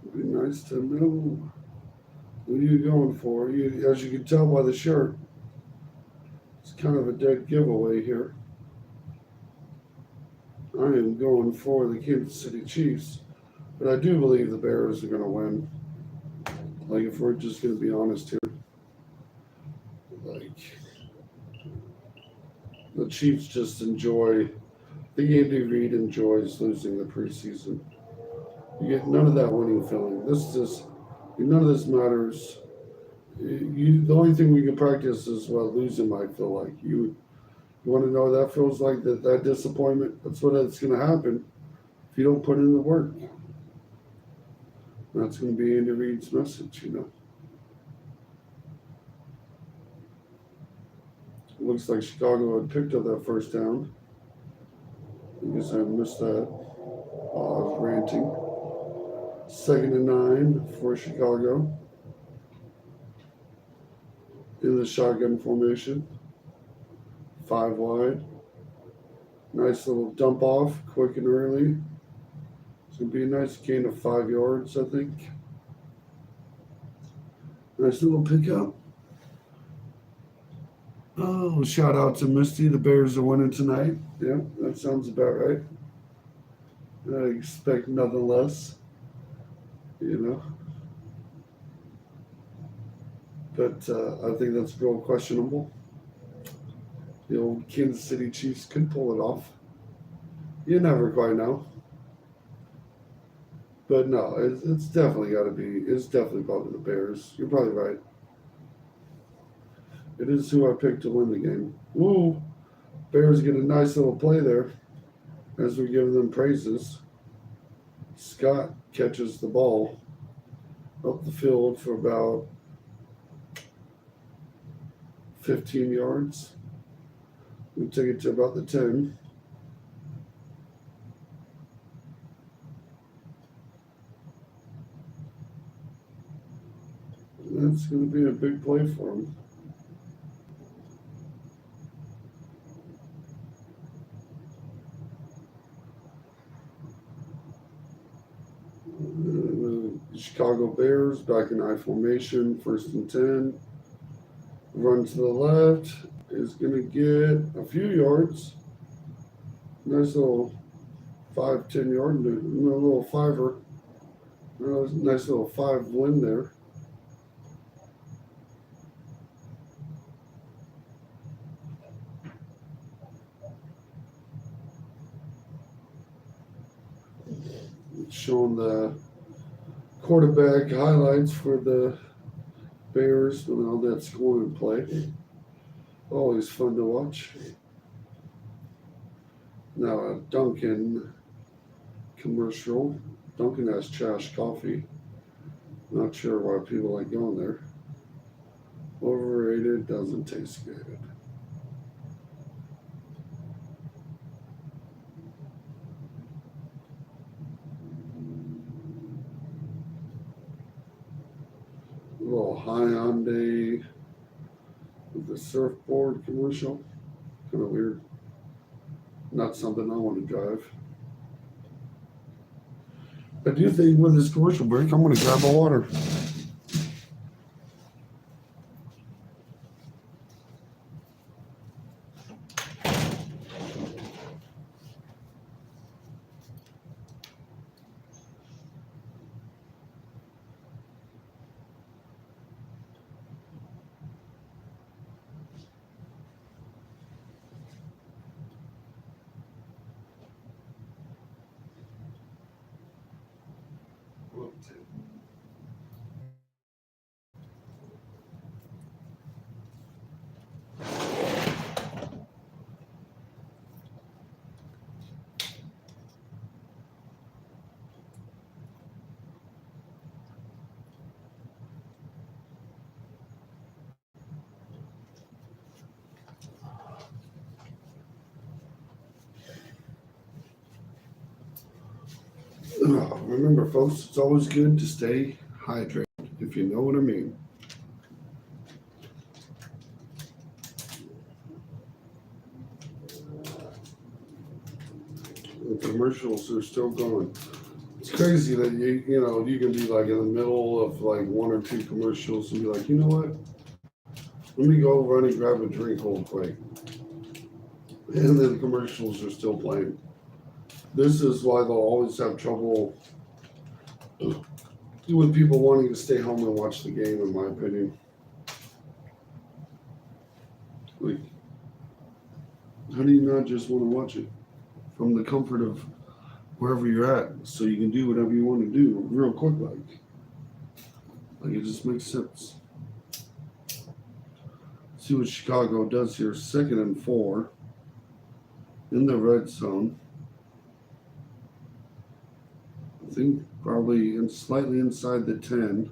It'd be nice to know who you're going for. As you can tell by the shirt, it's kind of a dead giveaway here. I am going for the Kansas City Chiefs, but I do believe the Bears are going to win. Like, if we're just going to be honest here, like, the Chiefs just enjoy. I think Andy Reid enjoys losing the preseason. You get none of that winning feeling. None of this matters. The only thing we can practice is what losing might feel like. You want to know what that feels like, that disappointment? That's what it's going to happen if you don't put in the work. That's going to be Andy Reid's message, It looks like Chicago had picked up that first down. I guess I missed that while I was ranting. 2nd and 9 for Chicago. In the shotgun formation. 5 wide. Nice little dump off, quick and early. It's going to be a nice gain of 5 yards, I think. Nice little pickup. Oh, shout out to Misty. The Bears are winning tonight. Yeah, that sounds about right. I expect nothing less, But I think that's real questionable. The old Kansas City Chiefs could pull it off. You never quite know. But no, it's definitely got to be. It's definitely probably the Bears. You're probably right. It is who I picked to win the game. Ooh, Bears get a nice little play there as we give them praises. Scott catches the ball up the field for about 15 yards. We take it to about the 10. That's going to be a big play for him. Chicago Bears back in I formation, 1st and 10. Run to the left is going to get a few yards. Nice little 5-10 yard, a little fiver. Nice little 5 win there. Showing the quarterback highlights for the Bears and all that scoring play. Always fun to watch. Now a Dunkin' commercial. Dunkin' has trash coffee. Not sure why people like going there. Overrated, doesn't taste good. A little Hyundai with the surfboard commercial. Kind of weird. Not something I want to drive. I do think with this commercial break, I'm going to grab a water. Remember, folks, it's always good to stay hydrated, if you know what I mean. The commercials are still going. It's crazy that you can be like in the middle of like one or two commercials and be like, you know what? Let me go run and grab a drink real quick. And then the commercials are still playing. This is why they'll always have trouble with people wanting to stay home and watch the game, in my opinion. Like, how do you not just want to watch it from the comfort of wherever you're at so you can do whatever you want to do real quick? Like it just makes sense. See what Chicago does here. 2nd and 4 in the red zone. I think probably slightly inside the 10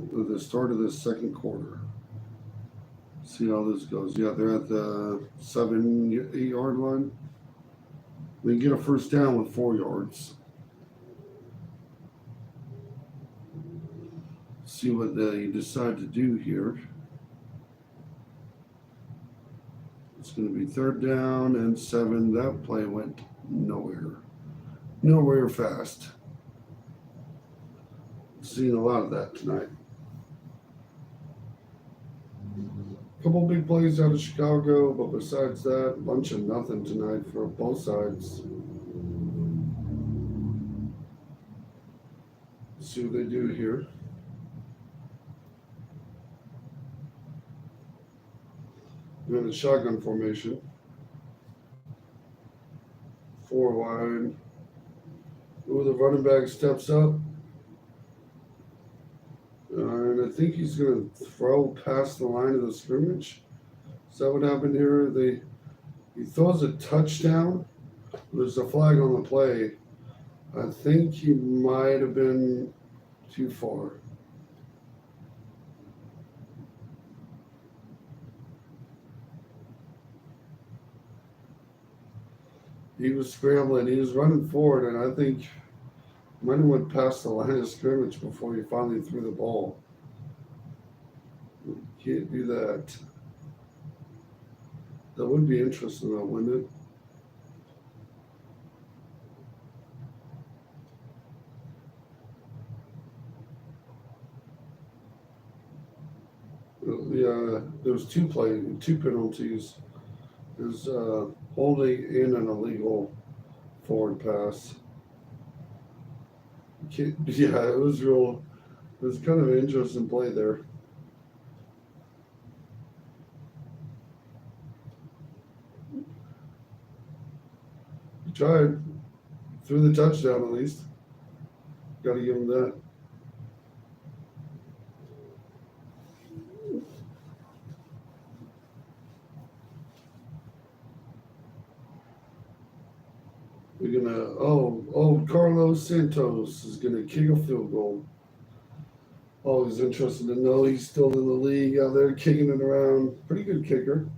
at the start of the second quarter. See how this goes. Yeah, they're at the 7-8 yard line. They get a first down with 4 yards. See what they decide to do here. It's going to be 3rd down and 7. That play went nowhere fast. Seen a lot of that tonight. A couple big plays out of Chicago, but besides that, a bunch of nothing tonight for both sides. Let's see what they do here. We're in the shotgun formation. 4 wide. Ooh, the running back steps up. And I think he's going to throw past the line of the scrimmage. Is that what happened here? He throws a touchdown. There's a flag on the play. I think he might have been too far. He was scrambling. He was running forward, and I think he might have went past the line of scrimmage before he finally threw the ball. You can't do that. That would be interesting, though, wouldn't it? Yeah, there was two penalties. There's holding in an illegal forward pass. Yeah, it was kind of an interesting play there. He tried, threw the touchdown at least. Got to give him that. We're gonna Carlos Santos is gonna kick a field goal. Always interesting to know he's still in the league out there kicking it around. Pretty good kicker.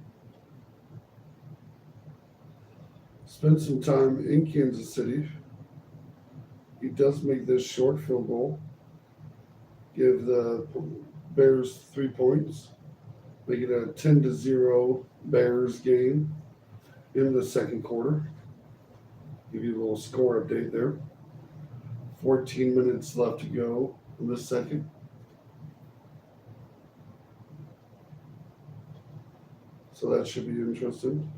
Spent some time in Kansas City. He does make this short field goal. Give the Bears 3 points. Make it a 10-0 Bears game in the second quarter. Give you a little score update there. 14 minutes left to go in the second. So that should be interesting.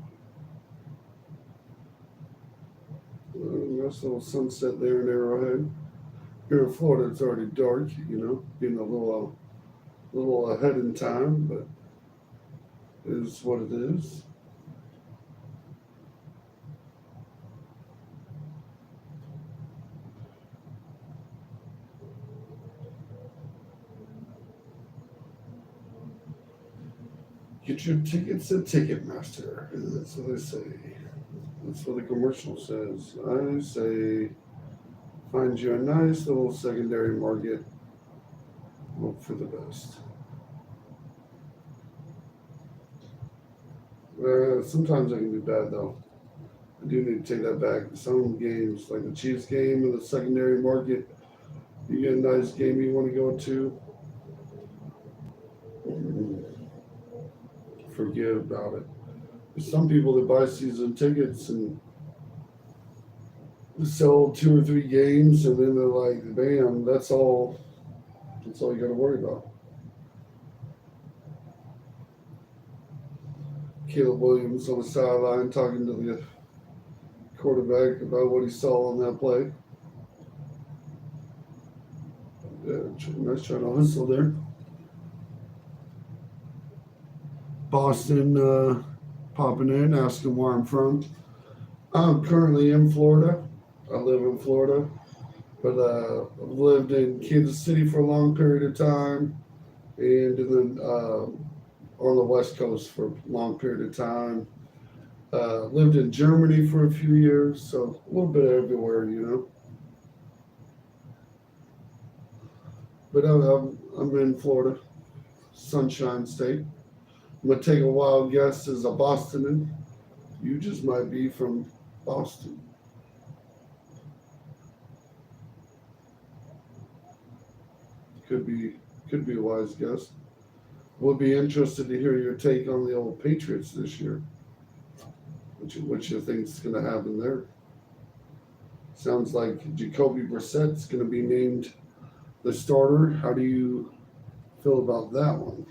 Nice little sunset there in Arrowhead. Here in Florida, it's already dark, being a little ahead in time, but it is what it is. Get your tickets at Ticketmaster. That's what they say. That's what the commercial says. I say, find you a nice little secondary market. Hope for the best. Sometimes I can be bad though. I do need to take that back. Some games, like the Chiefs game in the secondary market, you get a nice game you want to go to, forget about it. There's some people that buy season tickets and sell 2 or 3 games, and then they're like, "Bam, that's all. That's all you got to worry about." Caleb Williams on the sideline talking to the quarterback about what he saw on that play. Yeah, nice trying to hustle there. Boston popping in, asking where I'm from. I'm currently in Florida. I live in Florida, but I've lived in Kansas City for a long period of time, and then on the West Coast for a long period of time. Lived in Germany for a few years, so a little bit everywhere, you know. But I'm in Florida, Sunshine State. I'm gonna take a wild guess as a Bostoner. You just might be from Boston. Could be could be a wise guess. Would be interested to hear your take on the old Patriots this year. What you think's gonna happen there? Sounds like Jacoby Brissett's gonna be named the starter. How do you feel about that one?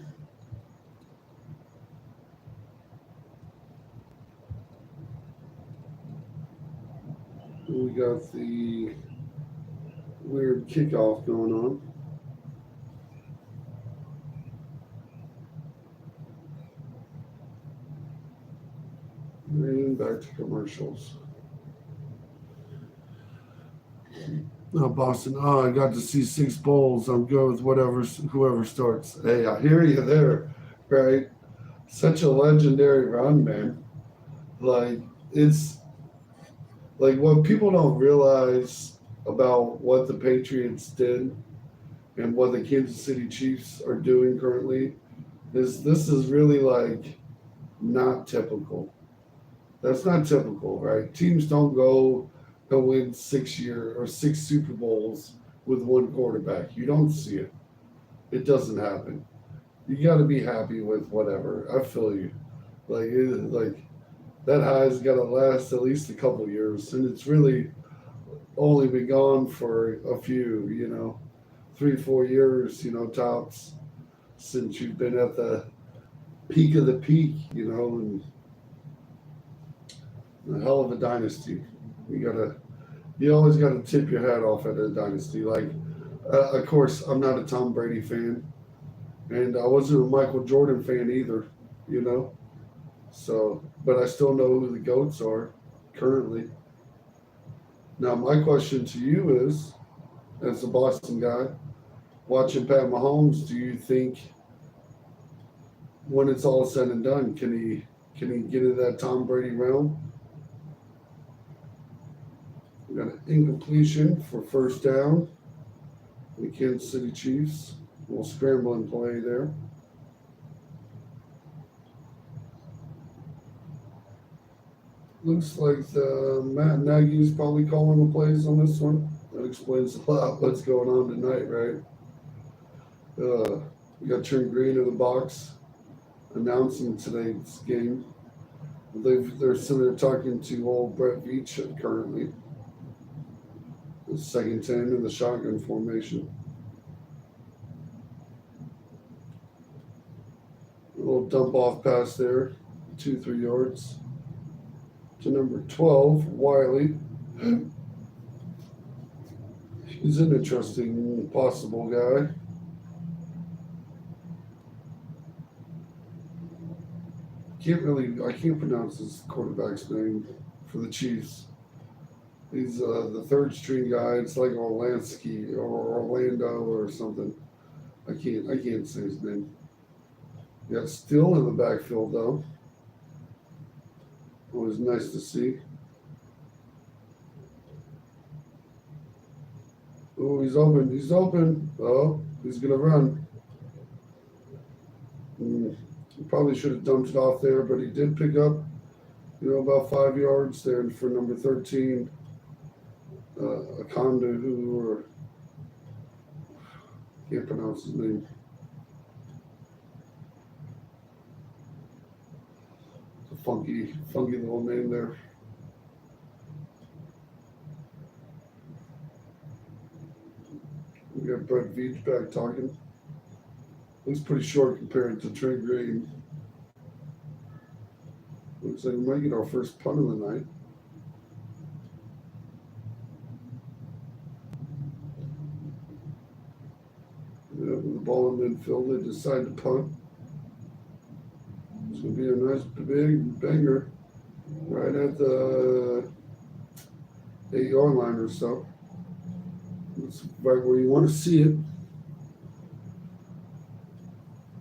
We got the weird kickoff going on. And back to commercials. Oh, Boston. Oh, I got to see 6 bowls. I'm good with whoever starts. Hey, I hear you there, right? Such a legendary run, man. Like it's like what people don't realize about what the Patriots did and what the Kansas City Chiefs are doing currently is this is really like not typical. That's not typical, right? Teams don't go and win 6 year or 6 Super Bowls with one quarterback. You don't see it. It doesn't happen. You got to be happy with whatever. I feel you. Like that high's got to last at least a couple years, and it's really only been gone for a few, 3, 4 years, tops since you've been at the peak of the peak, and a hell of a dynasty. You always gotta tip your hat off at a dynasty. Like, of course, I'm not a Tom Brady fan, and I wasn't a Michael Jordan fan either, you know. So, but I still know who the goats are currently. Now, my question to you is, as a Boston guy, watching Pat Mahomes, do you think when it's all said and done, can he get in that Tom Brady realm? We got an incompletion for first down. The Kansas City Chiefs. A little scrambling play there. Looks like Matt Nagy's probably calling the plays on this one. That explains a lot what's going on tonight, right? We got Trent Green in the box announcing tonight's game. They're sitting there talking to old Brett Veach currently. The second 10 in the shotgun formation. A little dump off pass there, 2-3 yards to number 12, Wiley. He's an interesting possible guy. I can't pronounce this quarterback's name for the Chiefs. He's the third string guy. It's like Orlansky or Orlando or something. I can't say his name. Yeah, still in the backfield though. Always nice to see. Oh, he's open. He's open. Oh, he's gonna run. He probably should have dumped it off there, but he did pick up about 5 yards there for number 13, Akonda, who can't pronounce his name. It's a funky little name there. We got Brett Veach back talking. Looks pretty short compared to Trent Green. Looks like we might get our first punt of the night. Yeah, with the ball in midfield, they decide to punt. It's going to be a nice big banger right at the 8-yard line or so. It's right where you want to see it.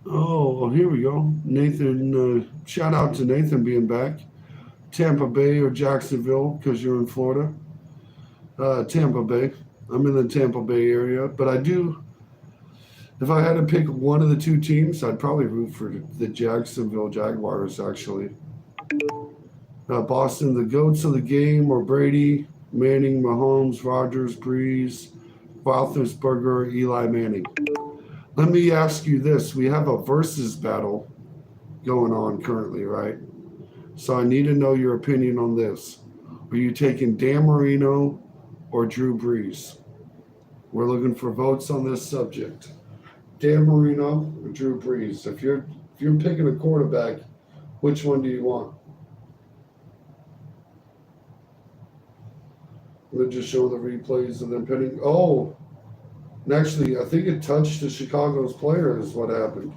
Oh, well, here we go. Nathan, shout out to Nathan being back. Tampa Bay or Jacksonville, because you're in Florida. Tampa Bay. I'm in the Tampa Bay area, but I do. If I had to pick one of the two teams, I'd probably root for the Jacksonville Jaguars, actually. Boston, the GOATs of the game, or Brady, Manning, Mahomes, Rodgers, Breeze, Roethlisberger, Eli Manning. Let me ask you this. We have a versus battle going on currently, right? So I need to know your opinion on this. Are you taking Dan Marino or Drew Brees? We're looking for votes on this subject. Dan Marino or Drew Brees? If you're picking a quarterback, which one do you want? We're just showing the replays of them pinning. Oh, and actually, I think it touched the Chicago's player is what happened.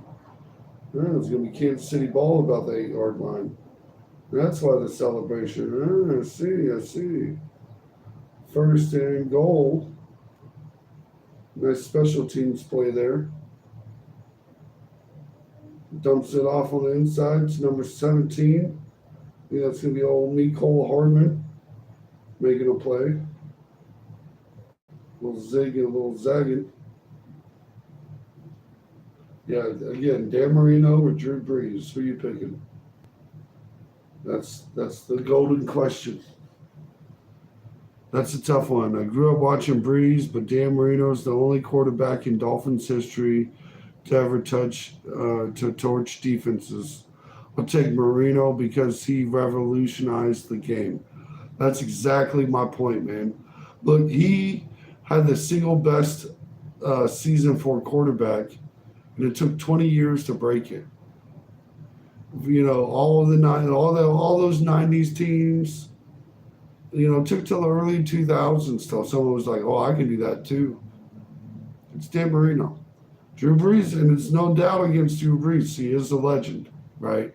Yeah, it's going to be Kansas City ball about the 8-yard line. That's why the celebration. I see. First and goal. Nice special teams play there. Dumps it off on the inside to number 17. I think that's going to be old Mecole Hardman making a play. A little zig and a little zagging. Yeah, again, Dan Marino or Drew Brees? Who are you picking? That's the golden question. That's a tough one. I grew up watching Brees, but Dan Marino's the only quarterback in Dolphins history to ever to torch defenses. I'll take Marino because he revolutionized the game. That's exactly my point, man. Look, he had the single best season for a quarterback, and it took 20 years to break it. All those 90s teams, took till the early 2000s till someone was like, oh, I can do that too. It's Dan Marino. Drew Brees, and it's no doubt against Drew Brees. He is a legend, right?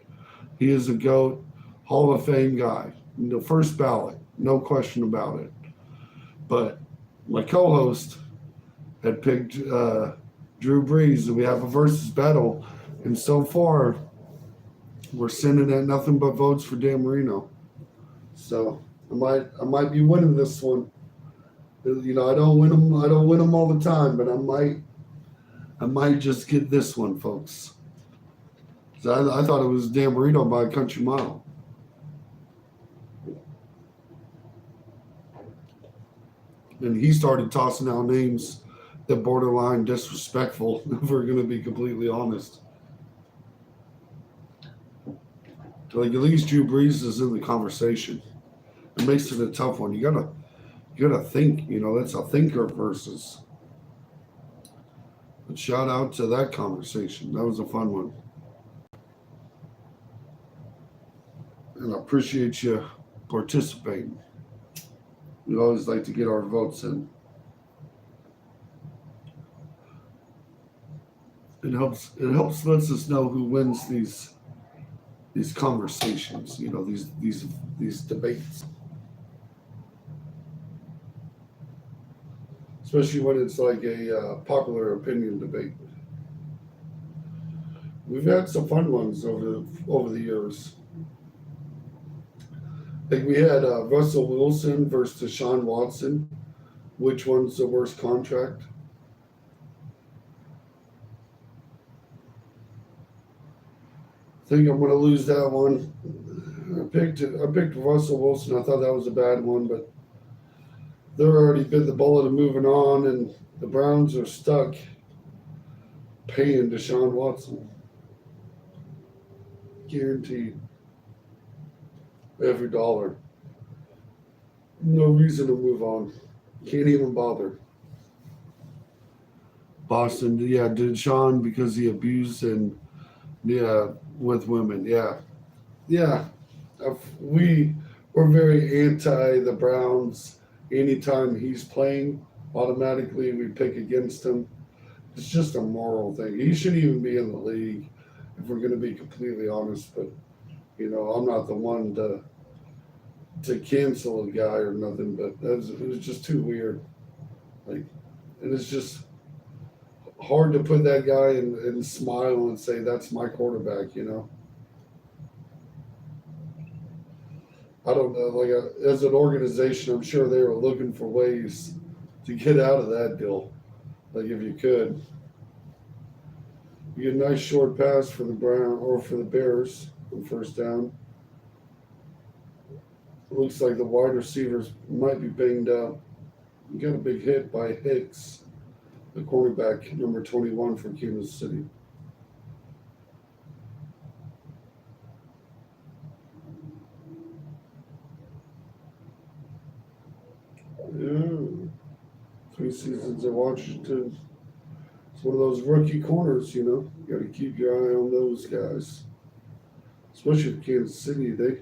He is a GOAT, Hall of Fame guy. The first ballot, no question about it. But my co-host had picked Drew Brees, and we have a versus battle. And so far, we're sending at nothing but votes for Dan Marino. So I might be winning this one. I don't win them all the time, but I might just get this one, folks. So I thought it was Dan Marino by a country mile. And he started tossing out names that borderline disrespectful, if we're going to be completely honest. Like, at least Drew Brees is in the conversation. It makes it a tough one. You gotta think, that's a thinker versus. But shout out to that conversation. That was a fun one. And I appreciate you participating. We always like to get our votes in. It helps lets us know who wins these conversations, these debates. Especially when it's like a popular opinion debate. We've had some fun ones over the years. Like we had Russell Wilson versus Deshaun Watson. Which one's the worst contract? I think I'm going to lose that one. I picked Russell Wilson. I thought that was a bad one, but they're already bit the bullet of moving on, and the Browns are stuck paying Deshaun Watson, guaranteed every dollar. No reason to move on. Can't even bother. Boston, yeah, Deshaun because he abused and yeah with women, yeah, yeah. We we're very anti the Browns. Anytime he's playing, automatically we pick against him. It's just a moral thing. He shouldn't even be in the league, if we're going to be completely honest. But I'm not the one to cancel a guy or nothing. But it was just too weird. Like, and it's just hard to put that guy and smile and say that's my quarterback. I don't know. Like as an organization, I'm sure they were looking for ways to get out of that deal. Like if you could, you get a nice short pass for the Brown or for the Bears on first down. It looks like the wide receivers might be banged up. You got a big hit by Hicks, the quarterback, number 21 for Kansas City. Yeah, 3 seasons at Washington. It's one of those rookie corners. You got to keep your eye on those guys, especially with Kansas City. They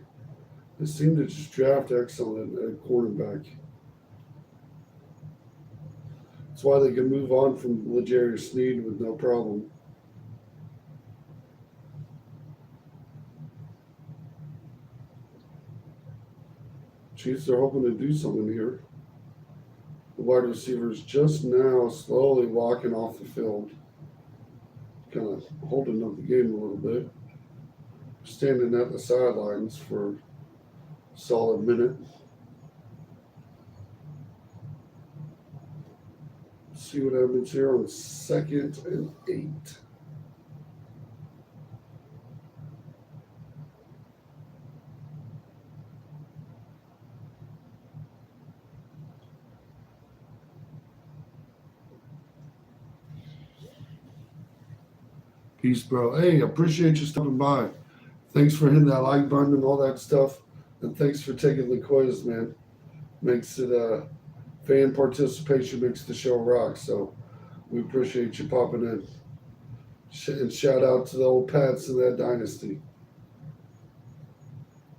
seem to just draft excellent at quarterback. That's why they can move on from L'Jarius Sneed with no problem. Chiefs are hoping to do something here. The wide receivers just now slowly walking off the field, kind of holding up the game a little bit. Standing at the sidelines for a solid minute. See what happens here on 2nd and 8. Peace, bro. Hey, appreciate you stopping by. Thanks for hitting that like button and all that stuff. And thanks for taking the quiz, man. Makes it fan participation makes the show rock. So we appreciate you popping in. And shout out to the old Pats in that dynasty.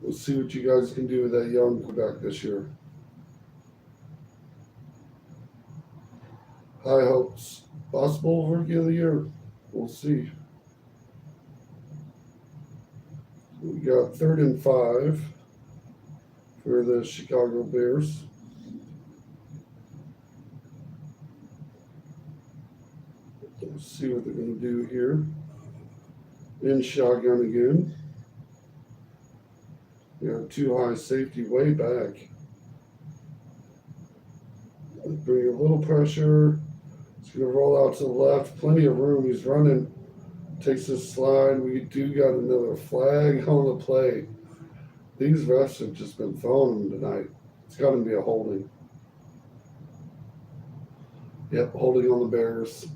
We'll see what you guys can do with that young quarterback this year. High hopes. Possible rookie of the year. We'll see. We got 3rd and 5 for the Chicago Bears. Let's see what they're going to do here. In shotgun again. Too high safety way back. Bring a little pressure. He's going to roll out to the left. Plenty of room. He's running. Takes a slide. We do got another flag on the play. These refs have just been throwing them tonight. It's got to be a holding. Yep, holding on the Bears.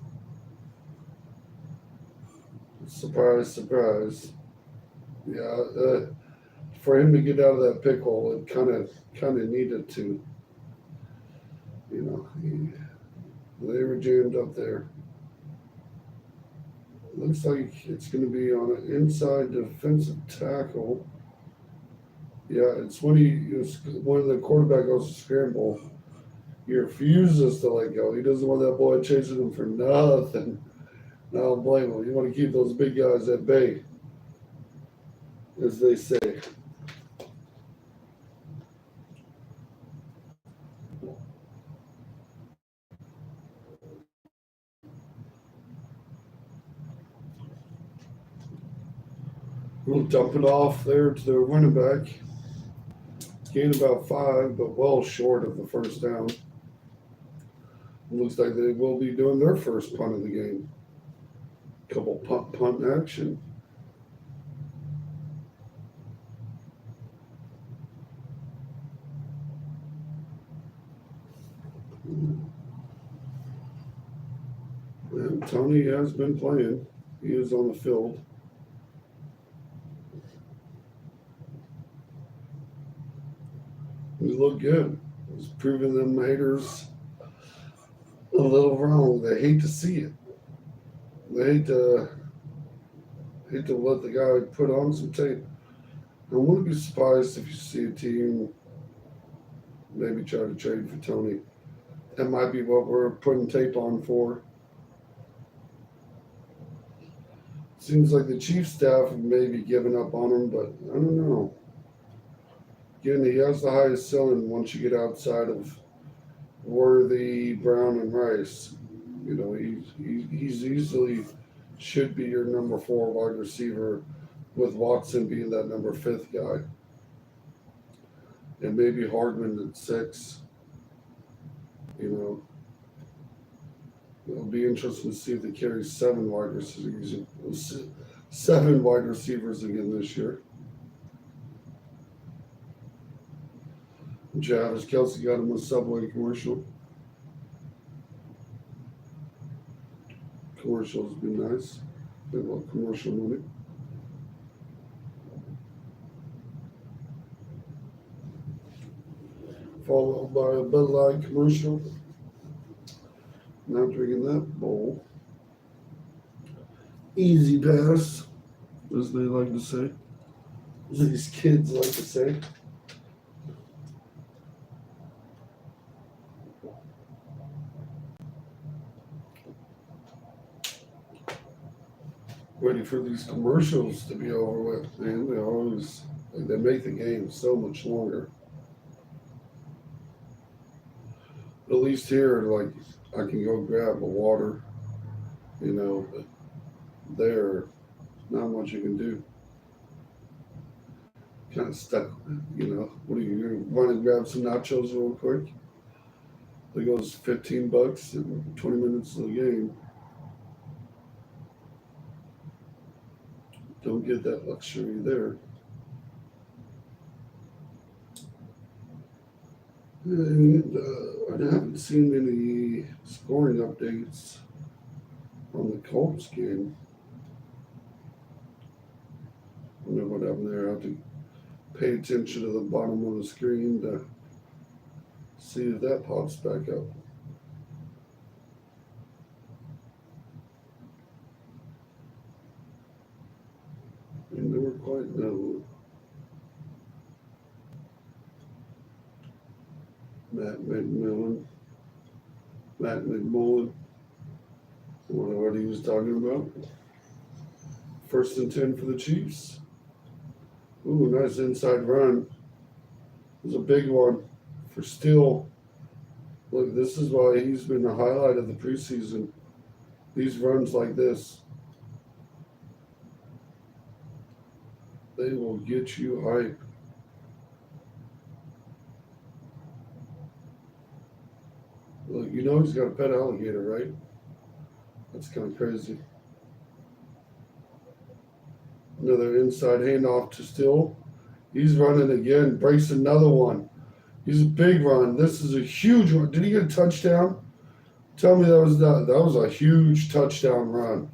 Surprise, surprise. Yeah, for him to get out of that pickle, it kind of needed to. They were jammed up there. Looks like it's going to be on an inside defensive tackle. Yeah, it's when the quarterback goes to scramble, he refuses to let go. He doesn't want that boy chasing him for nothing. I don't blame him. You want to keep those big guys at bay, as they say. We'll dump it off there to the running back. Gain about 5, but well short of the first down. It looks like they will be doing their first punt of the game. Couple punt action. Tony has been playing. He is on the field. He looked good. He's proving them haters a little wrong. They hate to see it. They hate to let the guy put on some tape. I wouldn't be surprised if you see a team maybe try to trade for Tony. That might be what we're putting tape on for. Seems like the Chiefs staff have maybe given up on him, but I don't know. Again, he has the highest ceiling once you get outside of Worthy, Brown, and Rice. You know, he's easily should be your number 4 wide receiver, with Watson being that number 5 guy, and maybe Hardman at 6. You know, it'll be interesting to see if they carry 7 wide receivers, 7 wide receivers again this year. Travis Kelsey got him a Subway commercial. Commercials be nice. They love commercial money. Followed by a Bud Light commercial. Not drinking that bowl. Easy pass, as they like to say. As these kids like to say. Ready for these commercials to be over with, man. They always they make the game so much longer. At least here, like, I can go grab a water, you know, but there, not much you can do. Kind of stuck, you know. What are you going to run and grab some nachos real quick? There goes $15 and 20 minutes of the game. Don't get that luxury there. And I haven't seen any scoring updates on the Colts game. I don't know what happened there. I have to pay attention to the bottom of the screen to see if that pops back up. And never quite know. Matt McMullen. I wonder what he was talking about. 1st and 10 for the Chiefs. Ooh, nice inside run. It was a big one for Steele. Look, this is why he's been the highlight of the preseason. These runs like this, they will get you hype. Look, you know he's got a pet alligator, right? That's kind of crazy. Another inside handoff to Steele. He's running again, breaks another one. He's a big run. This is a huge run. Did he get a touchdown? Tell me that was a huge touchdown run.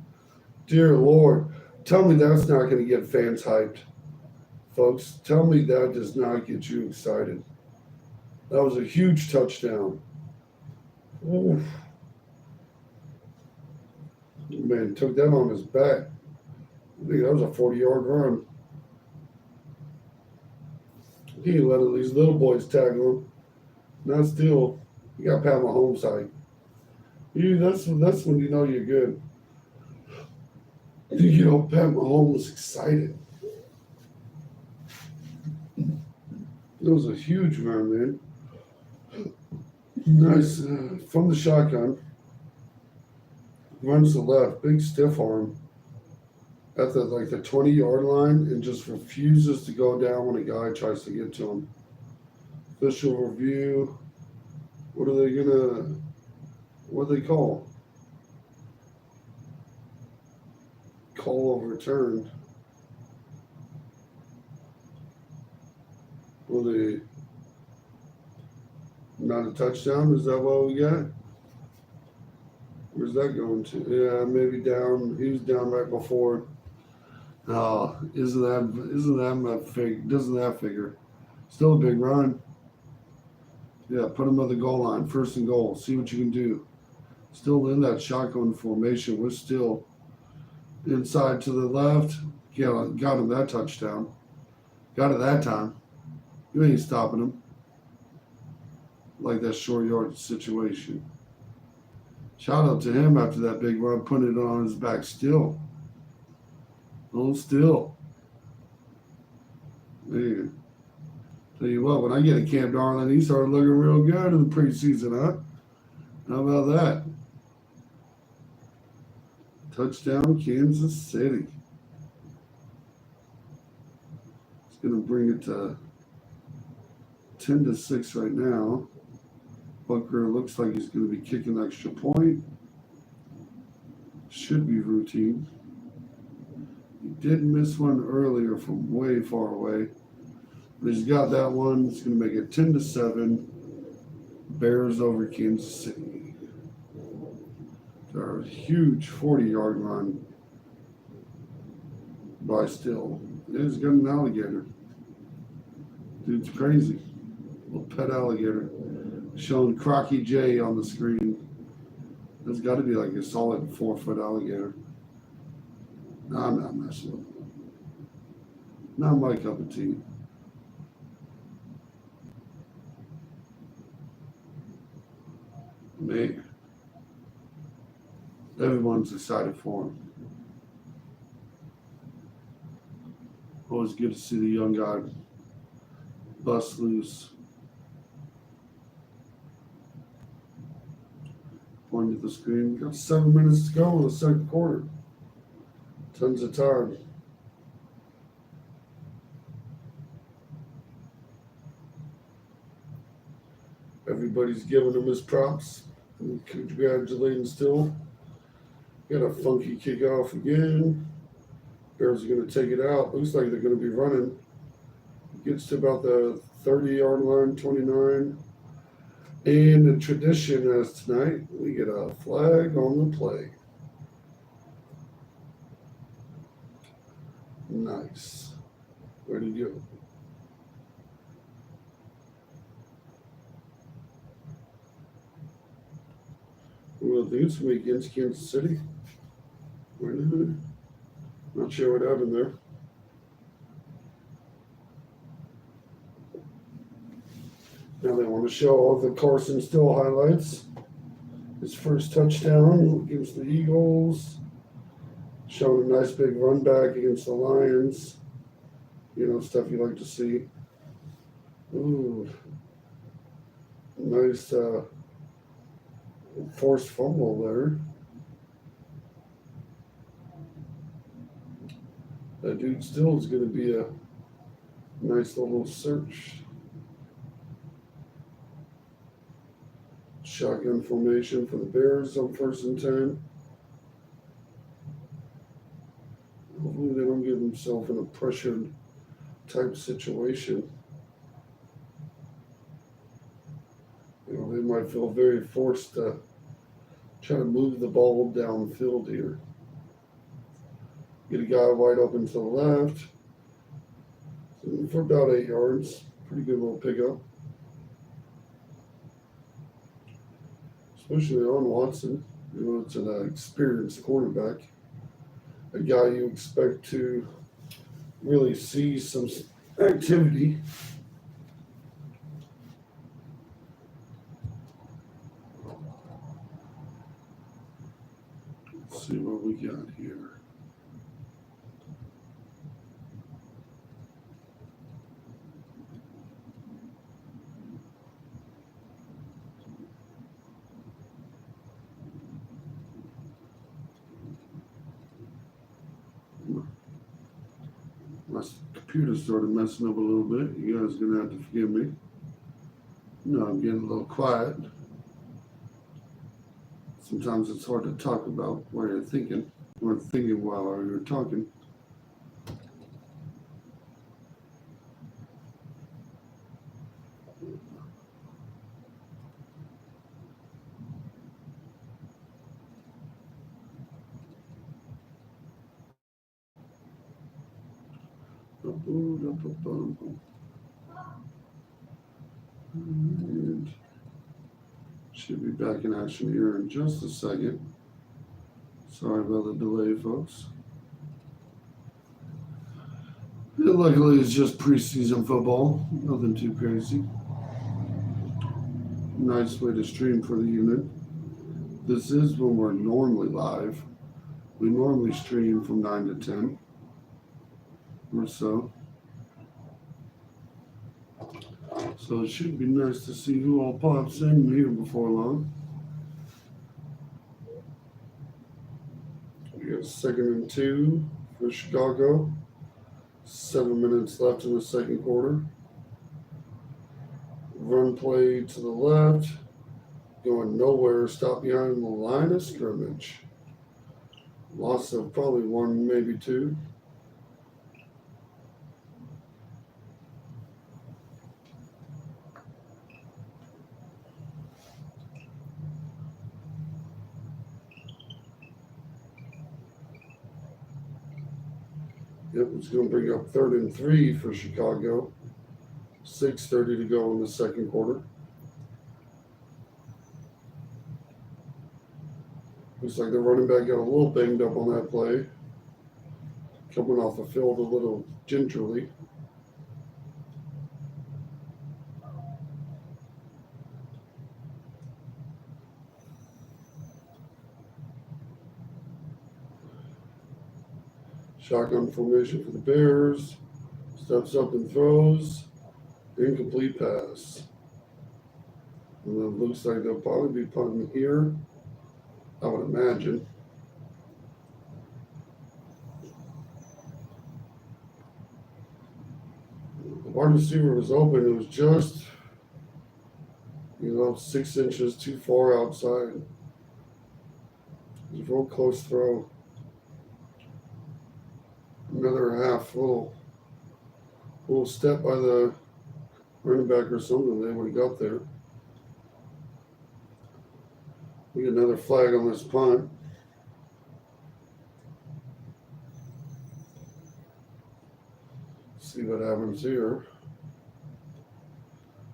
Dear Lord, tell me that's not going to get fans hyped. Folks, tell me that does not get you excited. That was a huge touchdown. Oof. Man, took that on his back. I think that was a 40-yard run. He let these little boys tackle him. Not still. You got Pat Mahomes hype. That's when you know you're good. You know, Pat Mahomes was excited. It was a huge run, man. Nice from the shotgun. Runs to the left, big stiff arm at the 20-yard line, and just refuses to go down when a guy tries to get to him. Official review. What do they call? Call overturned. Will they not a touchdown? Is that what we got? Where's that going to? Yeah, maybe down. He was down right before. Oh, isn't that my fig? Doesn't that figure? Still a big run. Yeah, put him at the goal line, first and goal. See what you can do. Still in that shotgun formation. We're still inside to the left. Yeah, got him that touchdown. Got it that time. You ain't stopping him like that short yard situation. Shout out to him after that big run, putting it on his back still. Hold still. Man, tell you what, when I get to Camp Darling, he started looking real good in the preseason, huh? How about that? Touchdown, Kansas City. It's going to bring it to 10-6 right now. Booker looks like he's going to be kicking an extra point. Should be routine. He did miss one earlier from way far away. But he's got that one. It's going to make it 10-7. Bears over Kansas City. Our huge 40-yard run by Still. He's got an alligator. Dude's crazy. Little pet alligator. Showing Crocky J on the screen. That's got to be like a solid 4-foot alligator. No, I'm not messing with him. Not my cup of tea. Man. Everyone's excited for him. Always good to see the young guy bust loose. Pointing at the screen. Got 7 minutes to go in the second quarter. Tons of time. Everybody's giving him his props. Congratulating Still. Got a funky kickoff again. Bears are going to take it out. Looks like they're going to be running. Gets to about the 30-yard line, 29. And the tradition as tonight, we get a flag on the play. Nice. Where'd he go? Well, I think it's going to be against Kansas City. Not sure what happened there. Now they want to show all the Carson Still highlights. His first touchdown against the Eagles. Showing a nice big run back against the Lions. You know, stuff you like to see. Ooh. Nice forced fumble there. That dude Still is going to be a nice little search. Shotgun formation for the Bears on 1st and 10. Hopefully they don't get themselves in a pressured type situation. You know, they might feel very forced to try to move the ball downfield here. Get a guy wide open to the left. For about 8 yards. Pretty good little pickup. Especially on Watson. You know, it's an experienced quarterback. A guy you expect to really see some activity. Let's see what we got here. My computer started messing up a little bit. You guys are going to have to forgive me. No, I'm getting a little quiet. Sometimes it's hard to talk about while you're thinking, or thinking while you're talking. And should be back in action here in just a second. Sorry about the delay, folks. Yeah, luckily, it's just preseason football. Nothing too crazy. Nice way to stream for the evening. This is when we're normally live. We normally stream from 9 to 10 or so. So it should be nice to see who all pops in here before long. We got 2nd and 2 for Chicago. 7 minutes left in the second quarter. Run play to the left. Going nowhere. Stop behind the line of scrimmage. Loss of probably 1, maybe 2. Yep, it's going to bring up 3rd and 3 for Chicago. 6:30 to go in the second quarter. Looks like the running back got a little banged up on that play. Coming off the field a little gingerly. Shotgun formation for the Bears. Steps up and throws. Incomplete pass. And it looks like they'll probably be punting here, I would imagine. The wide receiver was open. It was just, 6 inches too far outside. It was a real close throw. Another half little step by the running back or something, they would have got there. We get another flag on this punt. See what happens here.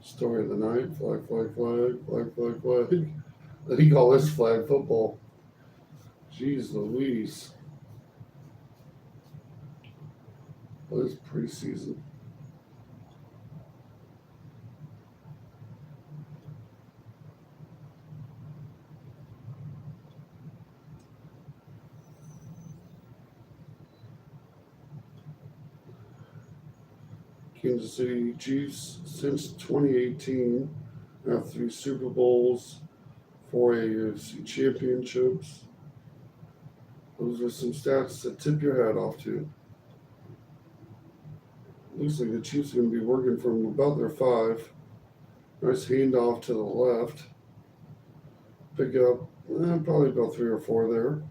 Story of the night. Flag, flag, flag, flag, flag, flag. Let me call this flag football. Jeez Louise. What is preseason? Kansas City Chiefs since 2018 have 3 Super Bowls, 4 AFC championships. Those are some stats to tip your hat off to. Looks like the Chiefs are going to be working from about their 5. Nice handoff to the left. Pick up probably about 3 or 4 there.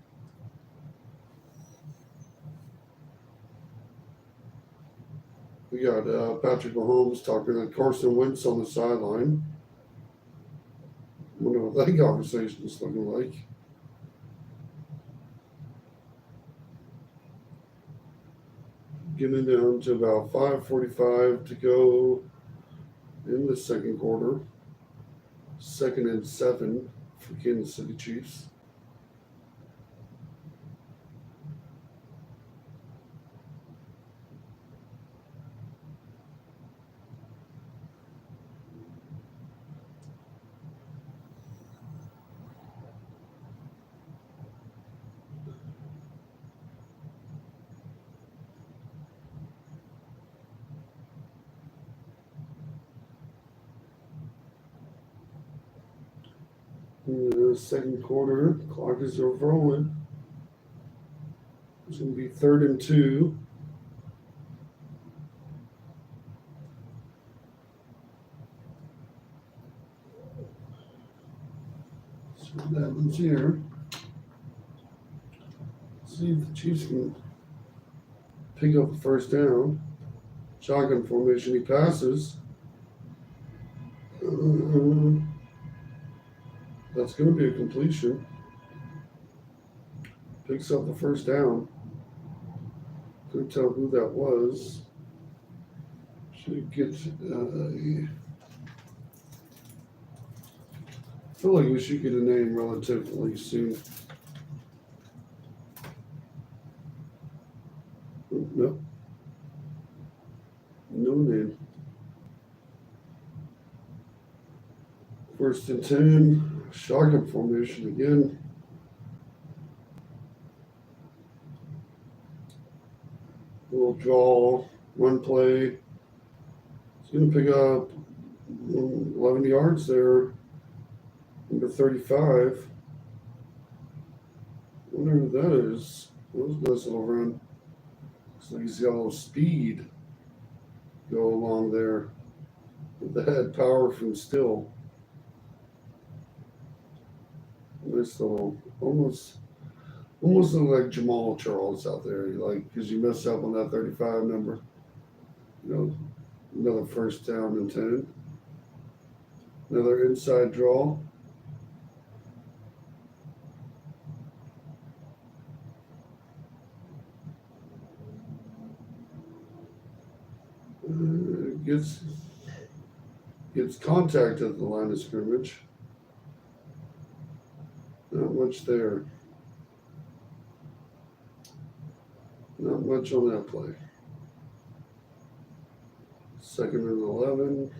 We got Patrick Mahomes talking to Carson Wentz on the sideline. I wonder what that conversation is looking like. Getting down to about 5:45 to go in the second quarter. 2nd and 7 for Kansas City Chiefs. In the second quarter, clock is rolling. It's going to be 3rd and 2. So what happens here? See if the Chiefs can pick up the first down. Shotgun formation, he passes. That's going to be a completion. Picks up the first down. Couldn't tell who that was. Should get. I feel like we should get a name relatively soon. Nope. No name. 1st and 10. Shotgun formation again. Little draw. One play. It's going to pick up 11 yards there. Number 35. I wonder who that is. That was a nice little run. Looks like he's got a little speed go along there with the head power from Still. Nice little, almost look like Jamal Charles out there. Like, because you mess up on that 35 number, another 1st down and 10. Another inside draw. Gets contact at the line of scrimmage. Not much there. Not much on that play. 2nd and 11.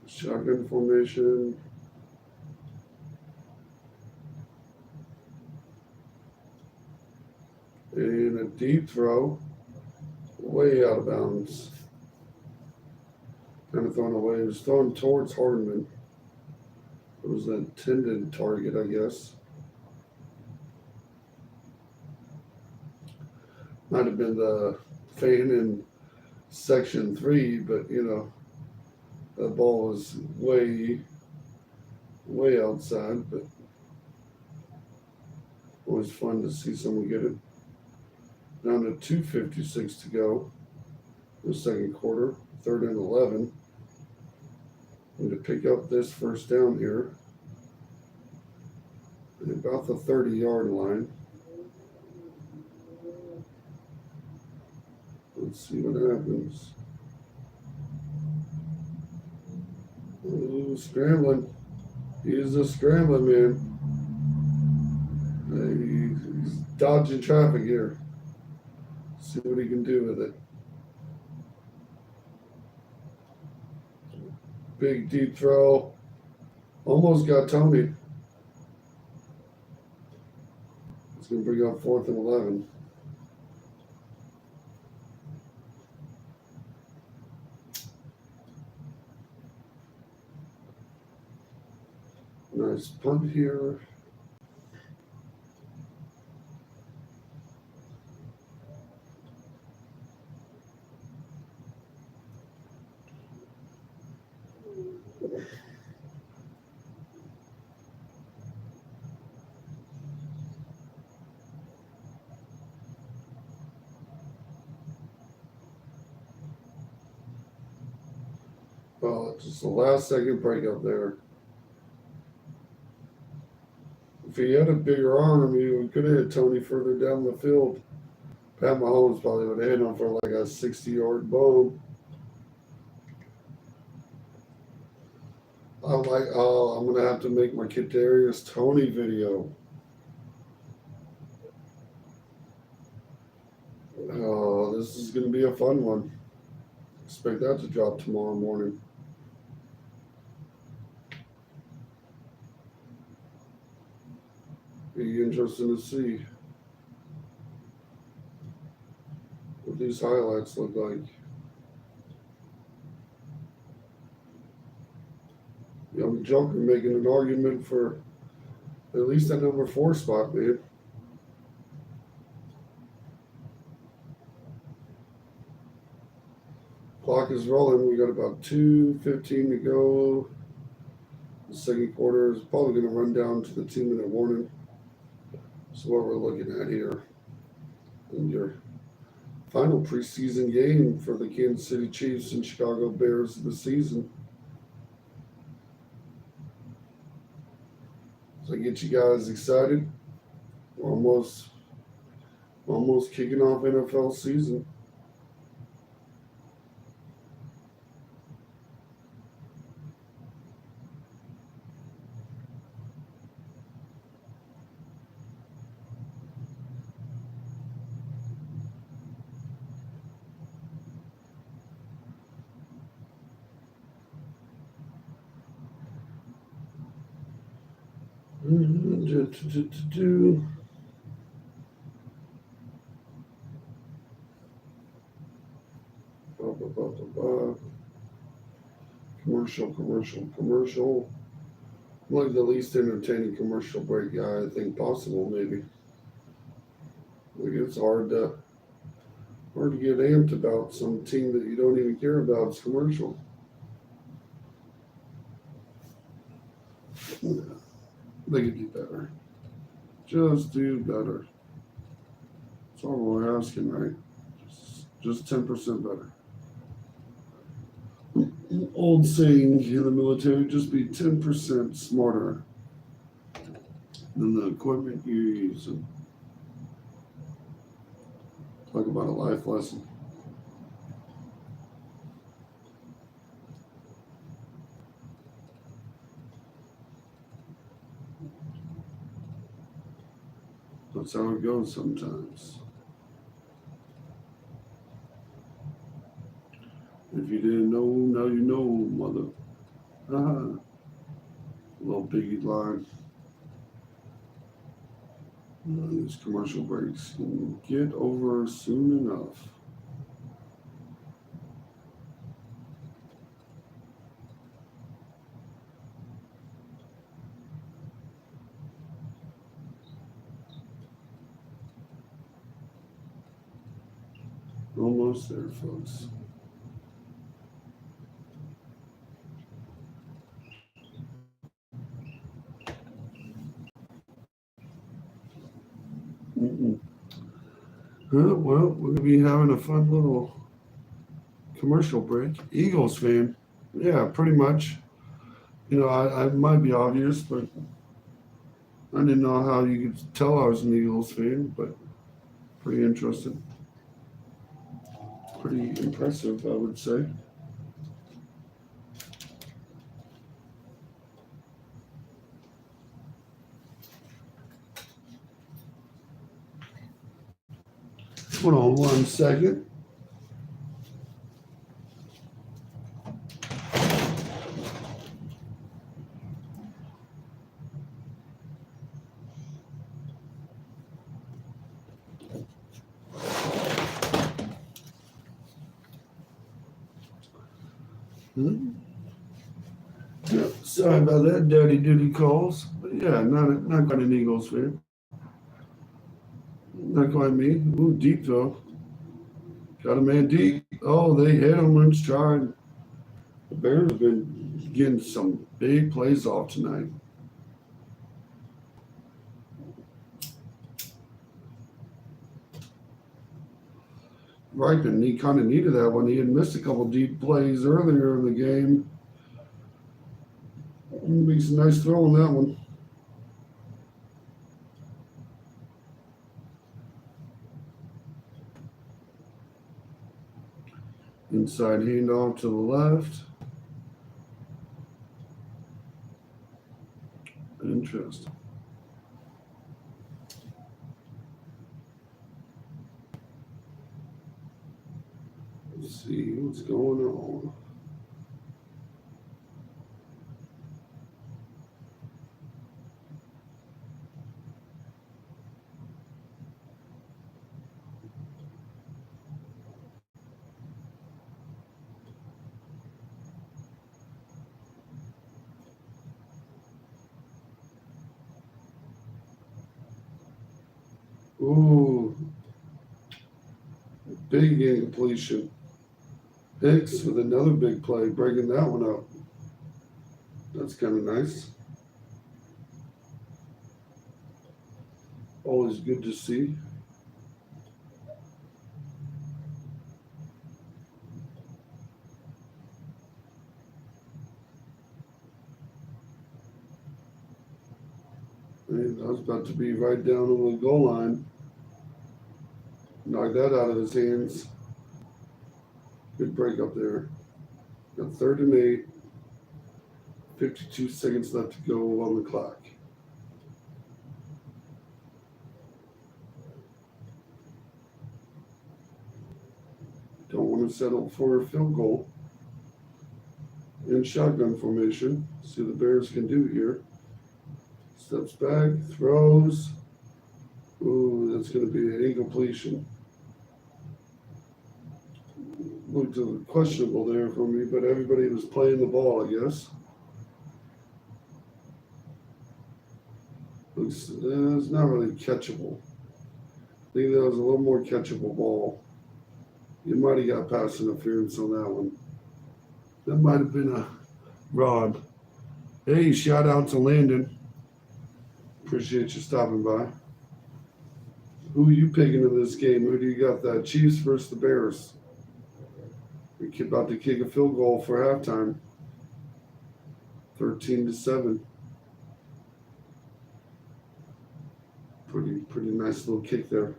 Shotgun formation. And a deep throw. Way out of bounds. Kind of thrown away. It was thrown towards Hardman. It was an intended target, I guess. Might have been the fan in section 3, but that ball was way outside. But always fun to see someone get it. Down to 2:56 to go in the 2nd quarter. 3rd and 11. Need to pick up this 1st down here at about the 30-yard line. Let's see what happens. Ooh, scrambling. He is a scrambling man. He's dodging traffic here. See what he can do with it. Big deep throw. Almost got Tony. It's going to bring up 4th and 11. Nice punt here. Oh, just the last second breakup there. If he had a bigger arm, he could have hit Tony further down the field. Pat Mahomes probably would have hit him for like a 60-yard bomb. I'm like, oh, I'm going to have to make my Kadarius Toney video. Oh, this is going to be a fun one. Expect that to drop tomorrow morning. Be interesting to see what these highlights look like. Young Joker making an argument for at least that number 4 spot, man. Clock is rolling. We got about 2:15 to go. The 2nd quarter is probably going to run down to the 2-minute warning. So what we're looking at here. And your final preseason game for the Kansas City Chiefs and Chicago Bears of the season. So get you guys excited. We're Almost kicking off NFL season. Do. Ba, ba, ba, ba, ba. Commercial. Like the least entertaining commercial break guy I think possible, maybe. Like it's hard to get amped about some team that you don't even care about. It's commercial. Yeah, they could do better. Just do better. That's all we're asking, right? Just 10% better. Old saying in the military, just be 10% smarter than the equipment you use. And talk about a life lesson. That's how it goes sometimes. If you didn't know, now you know, mother. Little piggy line. These commercial breaks can get over soon enough. Almost there, folks. Mm-mm. Well, we're gonna be having a fun little commercial break. Eagles fan, yeah, pretty much. I might be obvious, but I didn't know how you could tell I was an Eagles fan. But pretty interesting, pretty impressive, I would say. Hold on 1 second. Hmm? Yeah, sorry about that, dirty duty calls. But yeah, not quite an Eagles fan. Not quite me. Ooh, deep though. Got a man deep. Oh, they hit him in stride. The Bears have been getting some big plays off tonight. Right, and he kind of needed that one. He had missed a couple deep plays earlier in the game. Makes a nice throw on that one. Inside handoff to the left. Interesting. Let's see what's going on. Ooh, big incompletion. Hicks with another big play, breaking that one up. That's kind of nice. Always good to see. And I was about to be right down on the goal line. Knocked that out of his hands. Good break up there. Got 3rd and 8. 52 seconds left to go on the clock. Don't want to settle for a field goal. In shotgun formation. See what the Bears can do here. Steps back, throws. Ooh, that's going to be an incompletion. Looked questionable there for me, but everybody was playing the ball, I guess. Looks, it's not really catchable. I think that was a little more catchable ball. You might have got pass interference on that one. That might have been a rod. Hey, shout out to Landon. Appreciate you stopping by. Who are you picking in this game? Who do you got? The Chiefs versus the Bears. We're about to kick a field goal for halftime. 13-7. Pretty nice little kick there.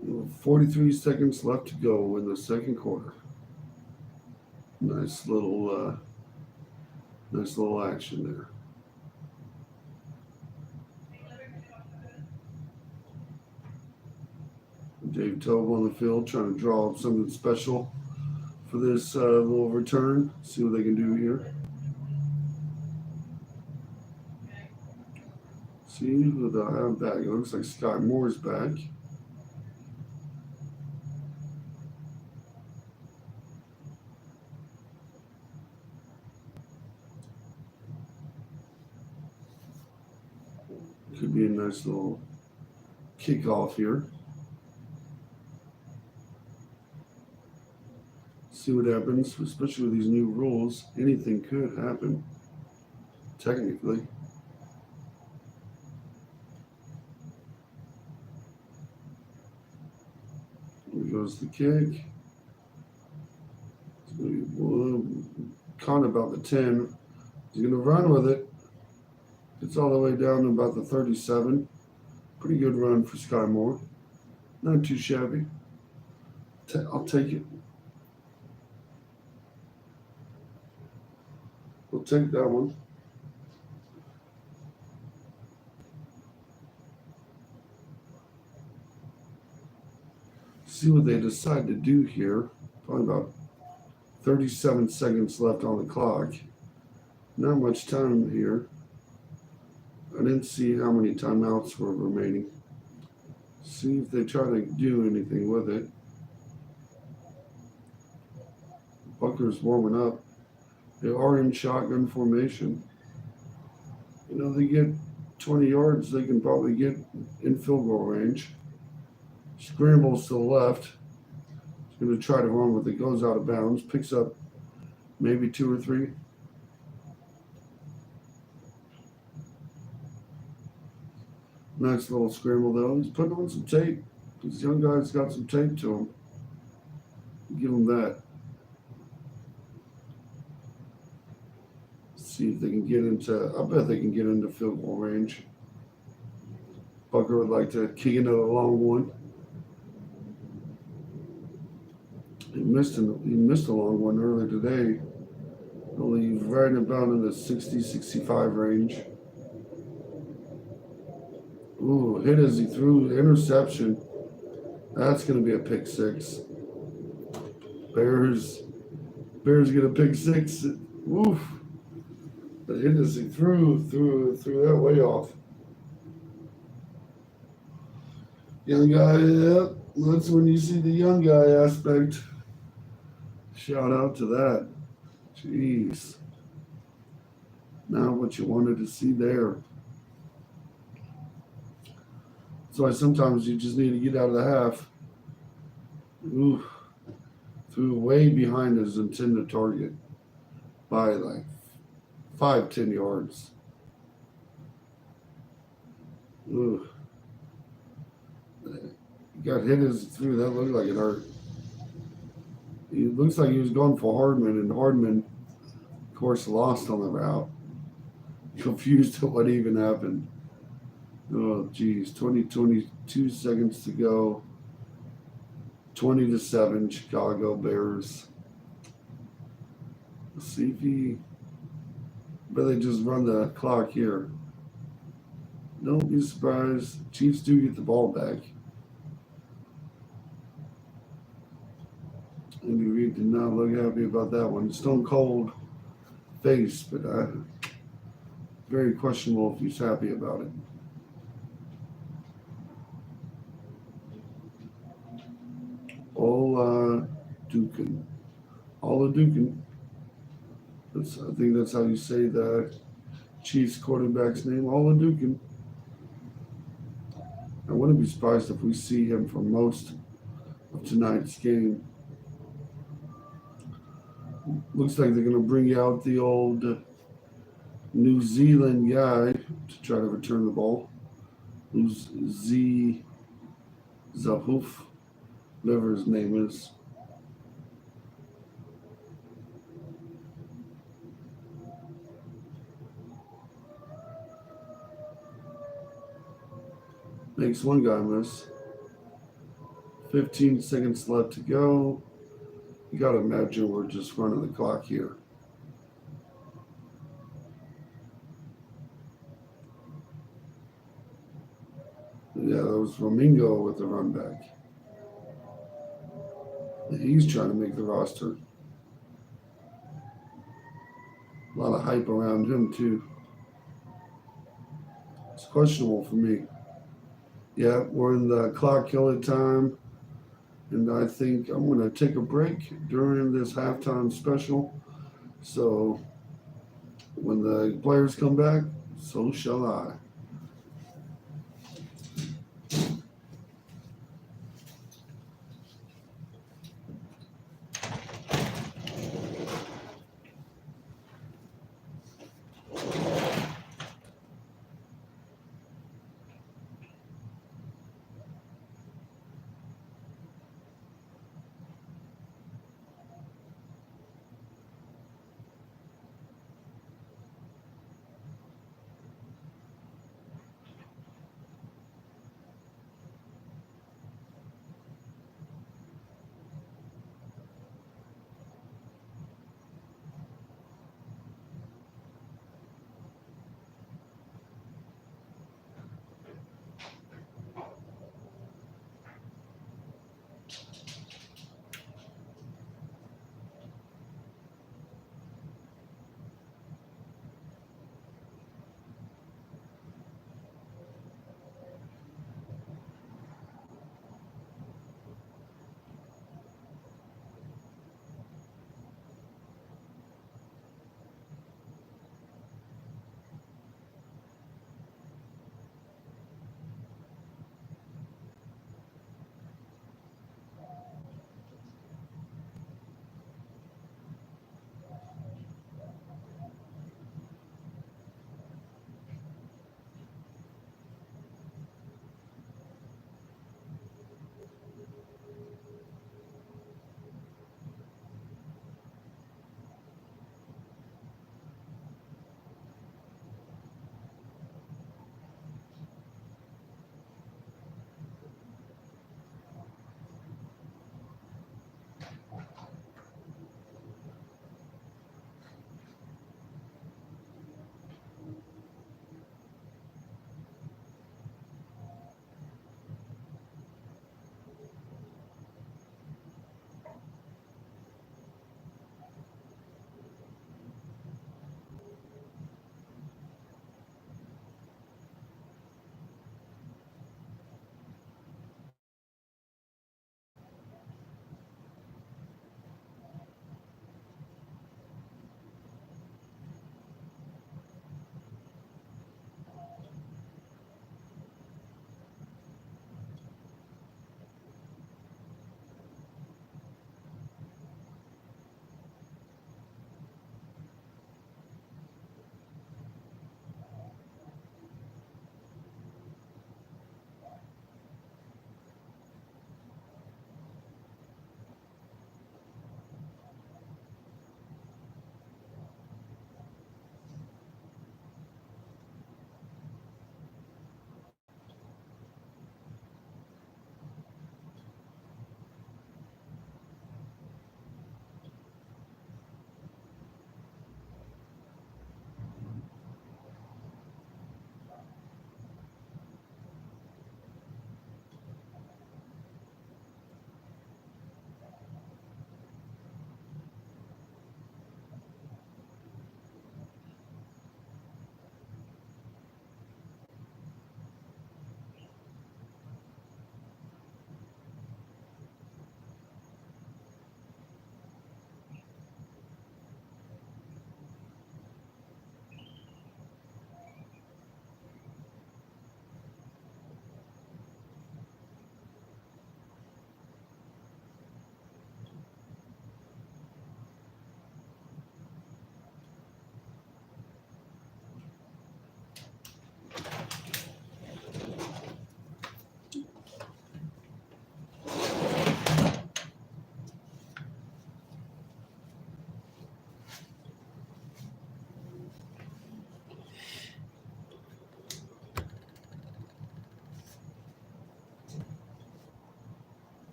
Well, 43 seconds left to go in the second quarter. Nice little action there. Dave Tobe on the field trying to draw up something special for this little return. See what they can do here. See who they have back. It looks like Sky Moore's back. Could be a nice little kickoff here. See what happens, especially with these new rules. Anything could happen, technically. Here goes the kick. Caught about the 10. He's going to run with it. It's all the way down to about the 37. Pretty good run for Sky Moore. Not too shabby. I'll take it. We'll take that one. See what they decide to do here. Probably about 37 seconds left on the clock. Not much time here. I didn't see how many timeouts were remaining. See if they try to do anything with it. Bucker's warming up. They are in shotgun formation. You know, they get 20 yards, they can probably get in field goal range. Scrambles to the left. He's going to try to run with it. Goes out of bounds. Picks up maybe 2 or 3. Nice little scramble, though. He's putting on some tape. This young guy's got some tape to him. Give him that. See if they can get into, I bet they can get into field goal range. Bucker would like to kick another long one. He missed a long one earlier today. I believe right about in the 60-65 range. Ooh, hit as he threw, interception. That's going to be a pick 6. Bears get a pick 6. Oof. The hit as he threw that way off. Young guy, yeah, that's when you see the young guy aspect. Shout out to that. Jeez. Not what you wanted to see there. That's why sometimes you just need to get out of the half. Ooh. Threw way behind his intended target by like 5-10 yards. Ooh. He got hit as he threw. That looked like it hurt. It looks like he was going for Hardman, and Hardman, of course, lost on the route. confused at what even happened. Oh, geez. 22 seconds to go. 20-7, Chicago Bears. Let's see if he. But they just run the clock here. Don't be surprised. Chiefs do get the ball back. Andy Reid did not look happy about that one. Stone cold face, but very questionable if he's happy about it. Ola Dukin. Ola Dukin. I think that's how you say the Chiefs quarterback's name. Ola Dukin. I wouldn't be surprised if we see him for most of tonight's game. Looks like they're going to bring out the old New Zealand guy to try to return the ball. Who's Zahoof, whatever his name is. Makes one guy miss. 15 seconds left to go. You got to imagine we're just running the clock here. Yeah, that was Romingo with the run back. He's trying to make the roster. A lot of hype around him, too. It's questionable for me. Yeah, we're in the clock killer time. And I think I'm going to take a break during this halftime special. So when the players come back, so shall I.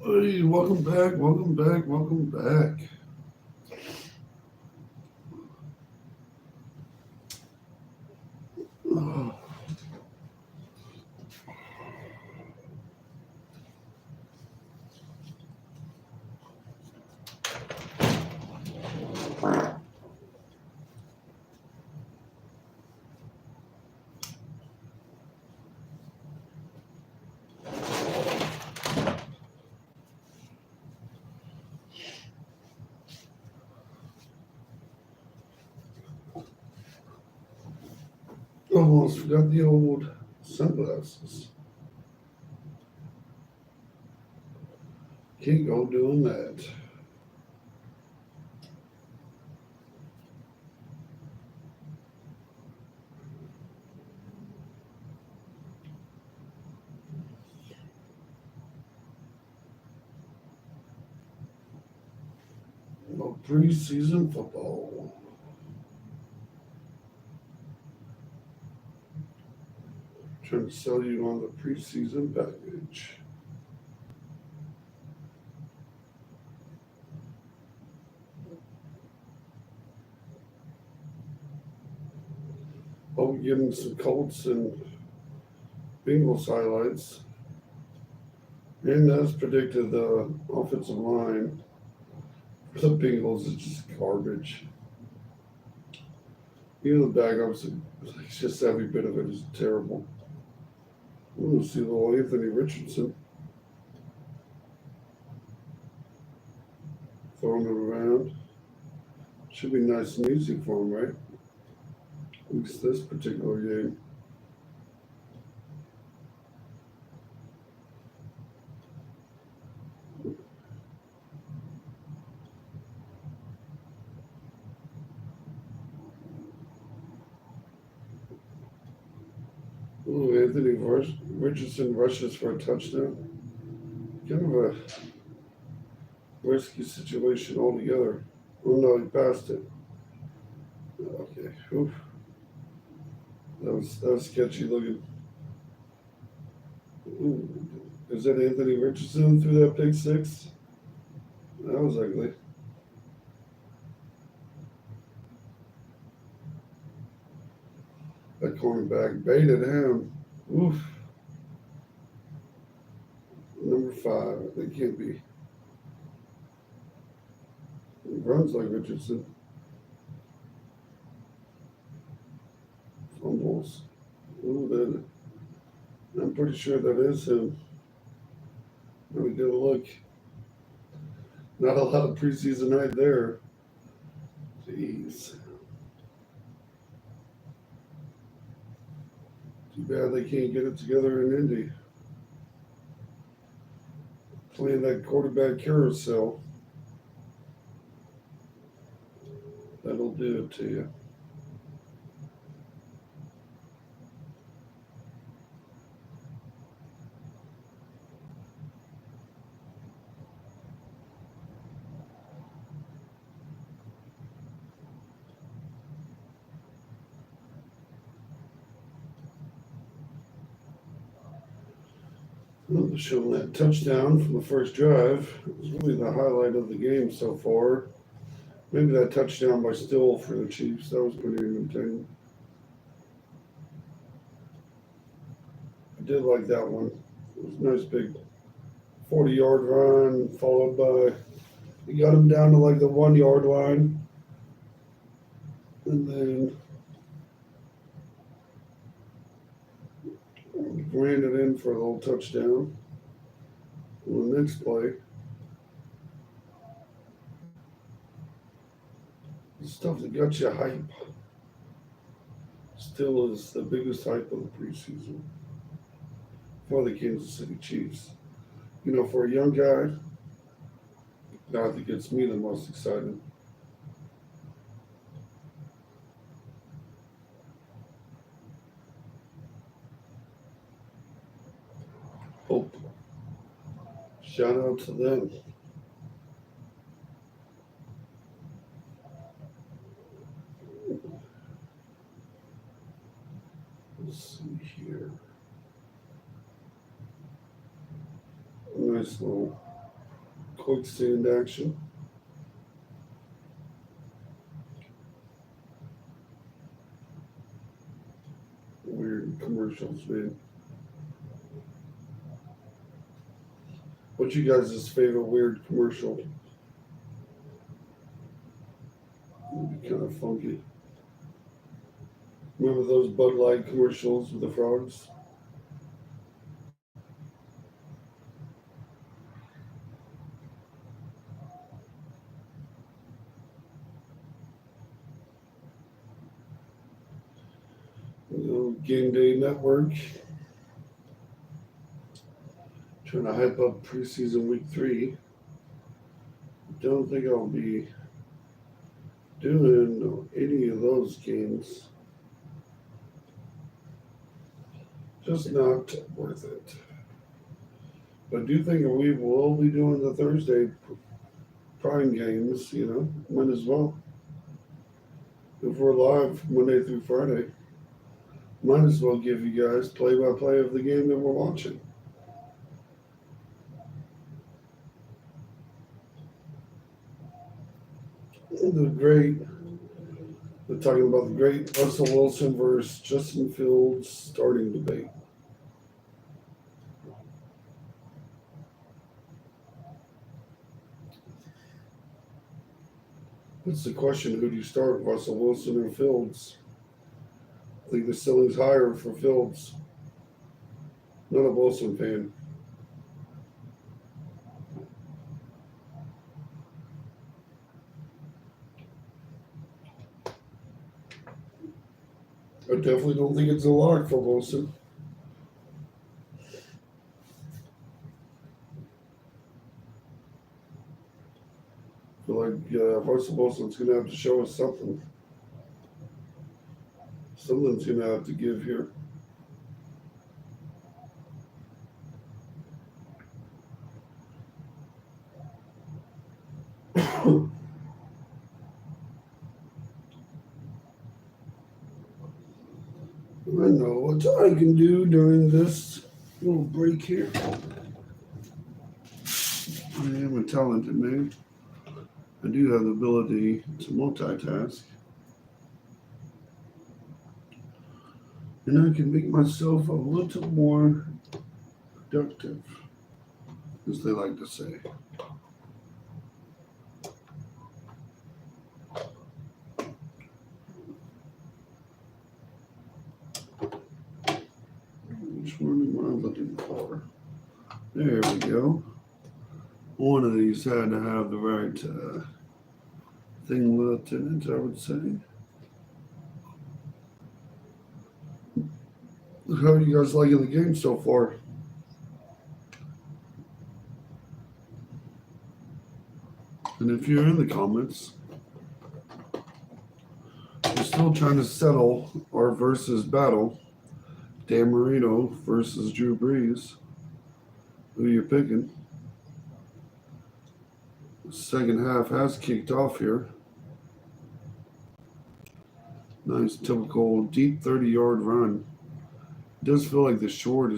Hey, welcome back, welcome back, welcome back. Oh, almost forgot the old sunglasses. Can't go doing that. No preseason football. Trying to sell you on the preseason package. Oh, we're getting some Colts and Bengals highlights. And as predicted, the offensive line for the Bengals is just garbage. Even the backups, it's just every bit of it is terrible. We'll see little Anthony Richardson throwing it around. Should be nice and easy for him, right? At least this particular game. Ooh, Anthony Richardson rushes for a touchdown. Kind of a risky situation altogether. Oh no, he passed it. Okay. Oof. That was sketchy looking. Ooh. Is that Anthony Richardson through that pick six? That was ugly. That cornerback baited him. Oof. Number 5. They can't be. He runs like Richardson. Fumbles. Ooh, I'm pretty sure that is him. Let me get a look. Not a lot of preseason right there. Jeez. Too bad they can't get it together in Indy. Playing that quarterback carousel. That'll do it to you. Well, showing that touchdown from the first drive was really the highlight of the game so far. Maybe that touchdown by Still for the Chiefs. That was pretty entertaining. I did like that one. It was a nice big 40-yard run, followed by he got him down to like the 1-yard line, and then ran it in for a little touchdown. On the next play, the stuff that got you hype still is the biggest hype of the preseason for the Kansas City Chiefs. You know, for a young guy, I think gets me the most excited. Hope. Shout out to them. Let's see here. Nice little quicksand action. Weird commercials, man. What's you guys' favorite weird commercial? It'd be kind of funky. Remember those Bud Light commercials with the frogs? Game Day Network. Trying to hype up preseason week 3. Don't think I'll be doing any of those games. Just not worth it. But I do think we will be doing the Thursday prime games, might as well. If we're live Monday through Friday, might as well give you guys play-by-play of the game that we're watching. They're talking about the great Russell Wilson versus Justin Fields starting debate. It's the question, who do you start, Russell Wilson or Fields? I think the ceiling's higher for Fields. Not a Wilson fan. I definitely don't think it's a lock for Wilson. I feel like Russell Wilson's going to have to show us something. Something's going to have to give here. I know what I can do during this little break here. I am a talented man. I do have the ability to multitask. And I can make myself a little more productive, as they like to say. Which one am I looking for? There we go. One of these had to have the right thing left in it, I would say. How are you guys liking the game so far? And if you're in the comments, we're still trying to settle our versus battle. Dan Marino versus Drew Brees. Who you're picking? The second half has kicked off here. Nice typical deep 30-yard run. It does feel like the field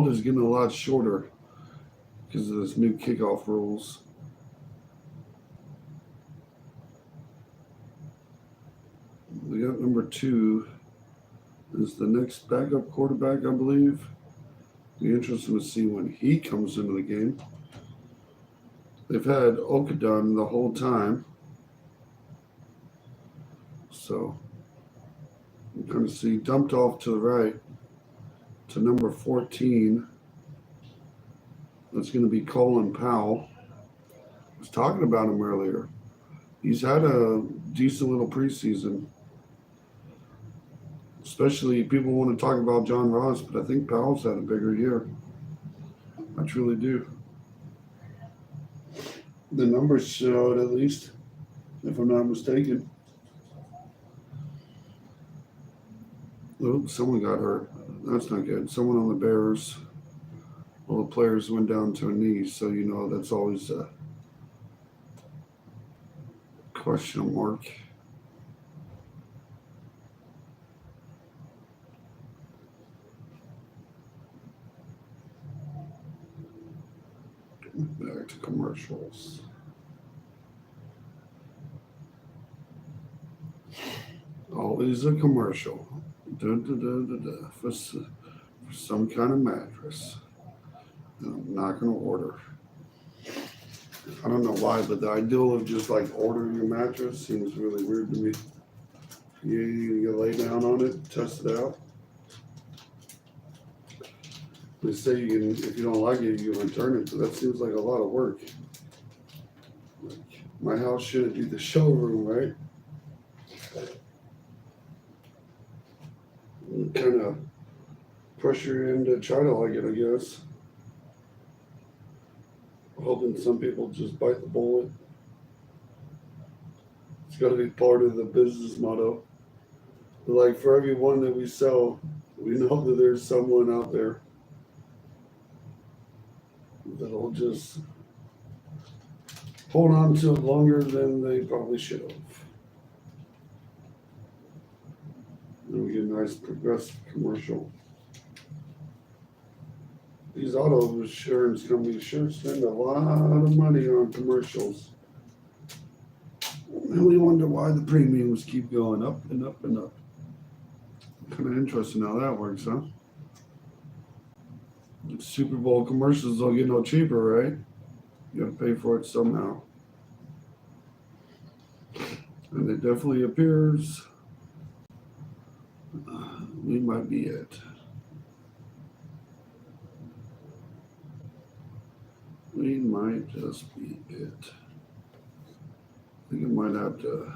is getting a lot shorter because of this new kickoff rules. We got number 2 is the next backup quarterback, I believe. Be interesting to see when he comes into the game. They've had Okadon the whole time. So we're going to see dumped off to the right to number 14. That's going to be Colin Powell. I was talking about him earlier. He's had a decent little preseason. Especially people want to talk about John Ross, but I think Powell's had a bigger year. I truly do. The numbers show it, at least, if I'm not mistaken. Oh, someone got hurt. That's not good. Someone on the Bears. Well, the players went down to a knee, so that's always a question mark. Back to commercials. Always a commercial. For some kind of mattress. I'm not going to order. I don't know why, but the ideal of just like ordering a mattress seems really weird to me. You lay down on it, test it out. They say you can, if you don't like it, you can return it, but that seems like a lot of work. Like, my house shouldn't be the showroom, right? Kind of pressure in to try to like it, I guess. Hoping some people just bite the bullet. It's got to be part of the business motto. But like for every one that we sell, we know that there's someone out there that'll just hold on to it longer than they probably should have. And we get a nice progressive commercial. These auto insurance companies sure spend a lot of money on commercials. And we wonder why the premiums keep going up and up and up. Kind of interesting how that works, huh? Super Bowl commercials don't get no cheaper, right? You gotta pay for it somehow. And it definitely appears we might be it. We might just be it. I think I might have to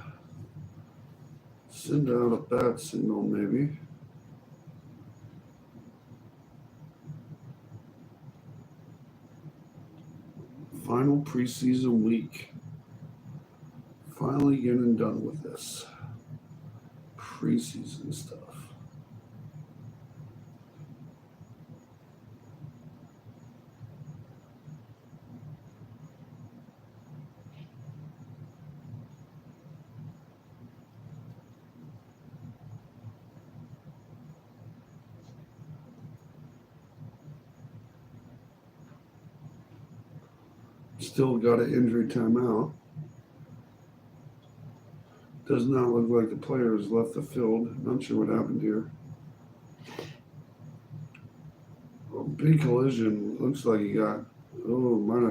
send out a bat signal, maybe. Final preseason week. Finally getting done with this preseason stuff. Still got an injury timeout. Does not look like the player has left the field. Not sure what happened here. A big collision. Looks like he got, might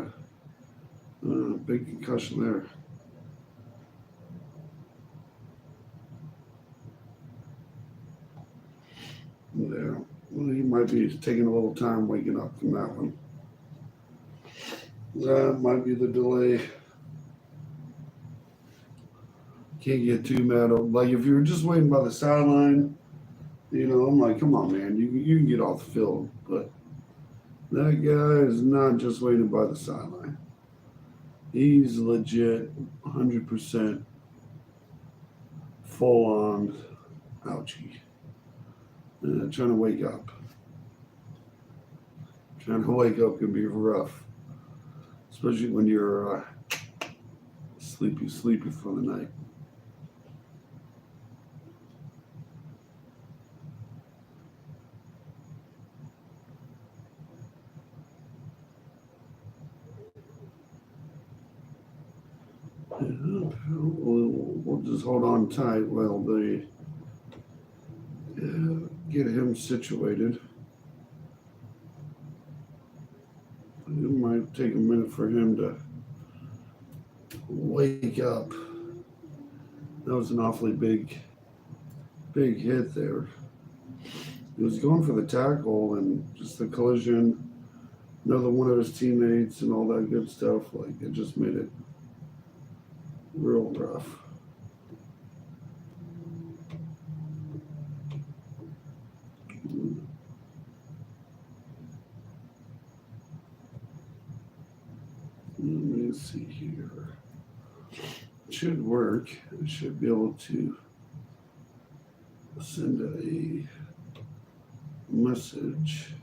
have, big concussion there. Yeah, well, he might be taking a little time waking up from that one. That might be the delay. Can't get too mad. Like if you're just waiting by the sideline, I'm like, come on, man, you can get off the field. But that guy is not just waiting by the sideline. He's legit 100% full on ouchie. Trying to wake up. Trying to wake up can be rough. Especially when you're sleepy for the night. We'll just hold on tight while they get him situated. It might take a minute for him to wake up. That was an awfully big hit there. He was going for the tackle and just the collision, another one of his teammates and all that good stuff. Like it just made it real rough. Let me see here. It should work. I should be able to send a message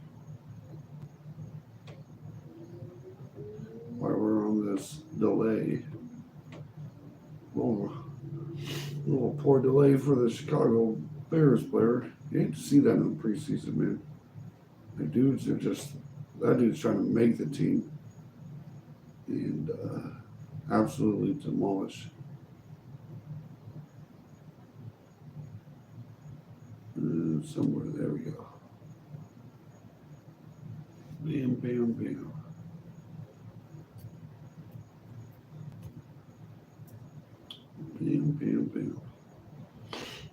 while we're on this delay. Oh, a little poor delay for the Chicago Bears player. You hate to see that in the preseason, man. That dude's trying to make the team. and absolutely demolish. Somewhere, there we go. Bam, bam, bam. Bam, bam, bam.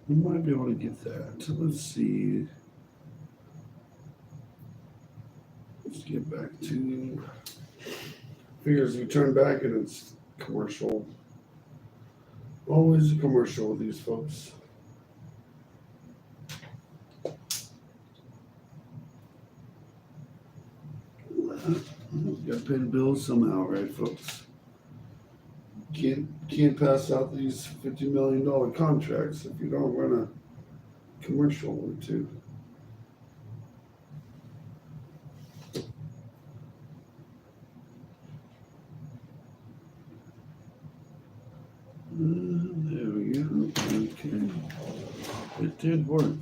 We might be able to get that. Let's see. Let's get back to figures. We turn back and it's commercial. Always a commercial with these folks. Got to pay the bills somehow, right, folks? Can't pass out these $50 million contracts if you don't run a commercial or two. There we go. Okay, it did work.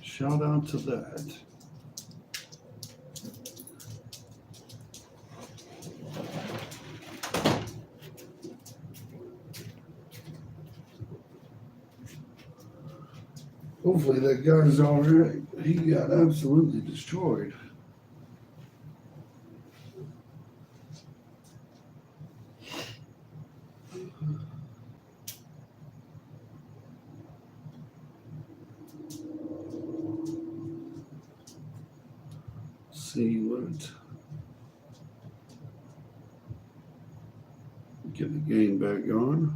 Shout out to that. Hopefully that guy's all right. He got absolutely destroyed. See what. Get the game back on.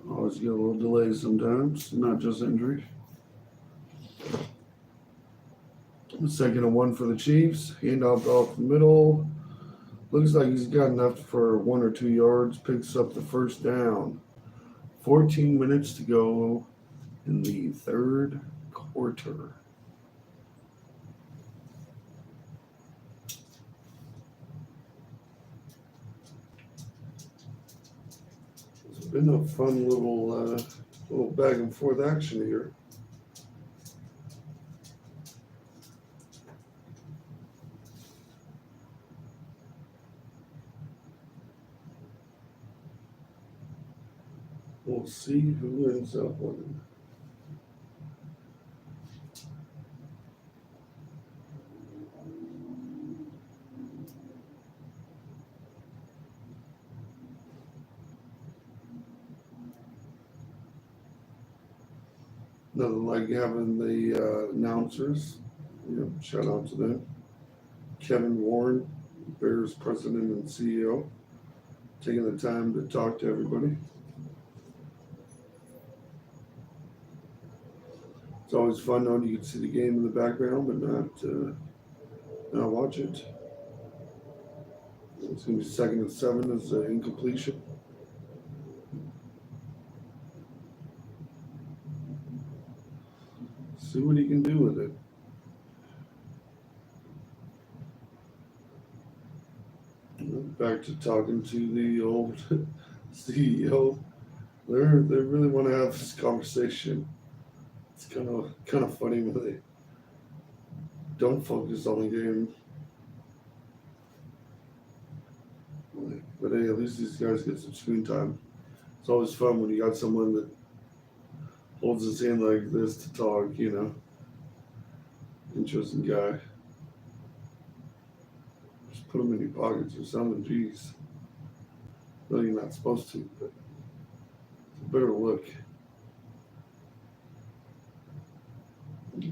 Always get a little delay sometimes, not just injury. 2nd and 1 for the Chiefs. Handoff off the middle. Looks like he's got enough for 1 or 2 yards. Picks up the first down. 14 minutes to go in the third quarter. It's been a fun little back and forth action here. We'll see who ends up winning. Nothing like having the announcers. Shout out to them. Kevin Warren, Bears president and CEO, taking the time to talk to everybody. It's always fun knowing you can see the game in the background, but not watch it. It's going to be 2nd and 7 as an incompletion. See what he can do with it. Back to talking to the old CEO. They really want to have this conversation. It's kind of funny when they don't focus on the game. But hey, at least these guys get some screen time. It's always fun when you got someone that holds his hand like this to talk, Interesting guy. Just put him in your pockets or something, geez. No, you're not supposed to, but it's a better look.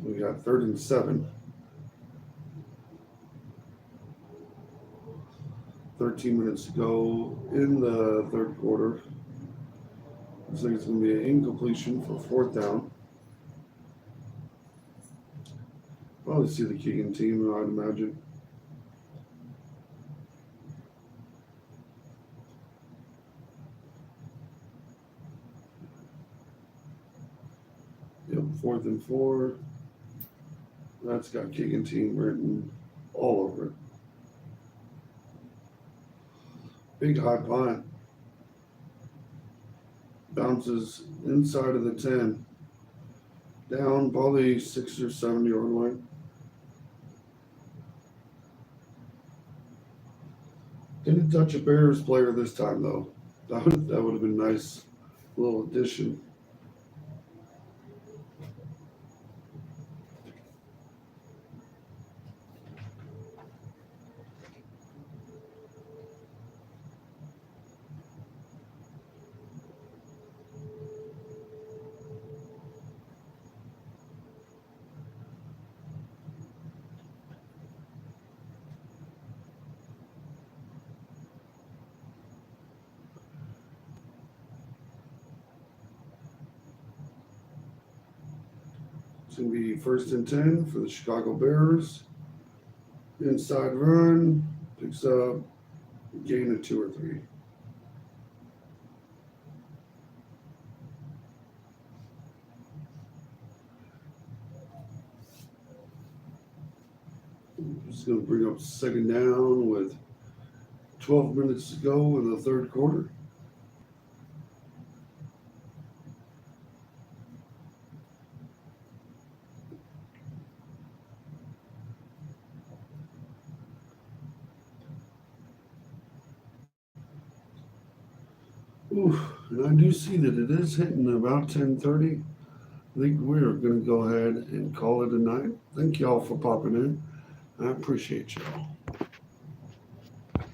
We got 3rd and 7. 13 minutes to go in the third quarter. Looks like it's going to be an incompletion for 4th down. Probably see the kicking team, I'd imagine. Yep, 4th and 4. That's got kicking team written all over it. Big high punt. Bounces inside of the 10. Down probably 6 or 7 yard line. Didn't touch a Bears player this time though. That would have been a nice little addition. It's gonna be 1st and 10 for the Chicago Bears. Inside run picks up gain of 2 or 3. Just gonna bring up 2nd down with 12 minutes to go in the third quarter. Ooh, and I do see that it is hitting about 10:30. I think we're going to go ahead and call it a night. Thank y'all for popping in. I appreciate y'all.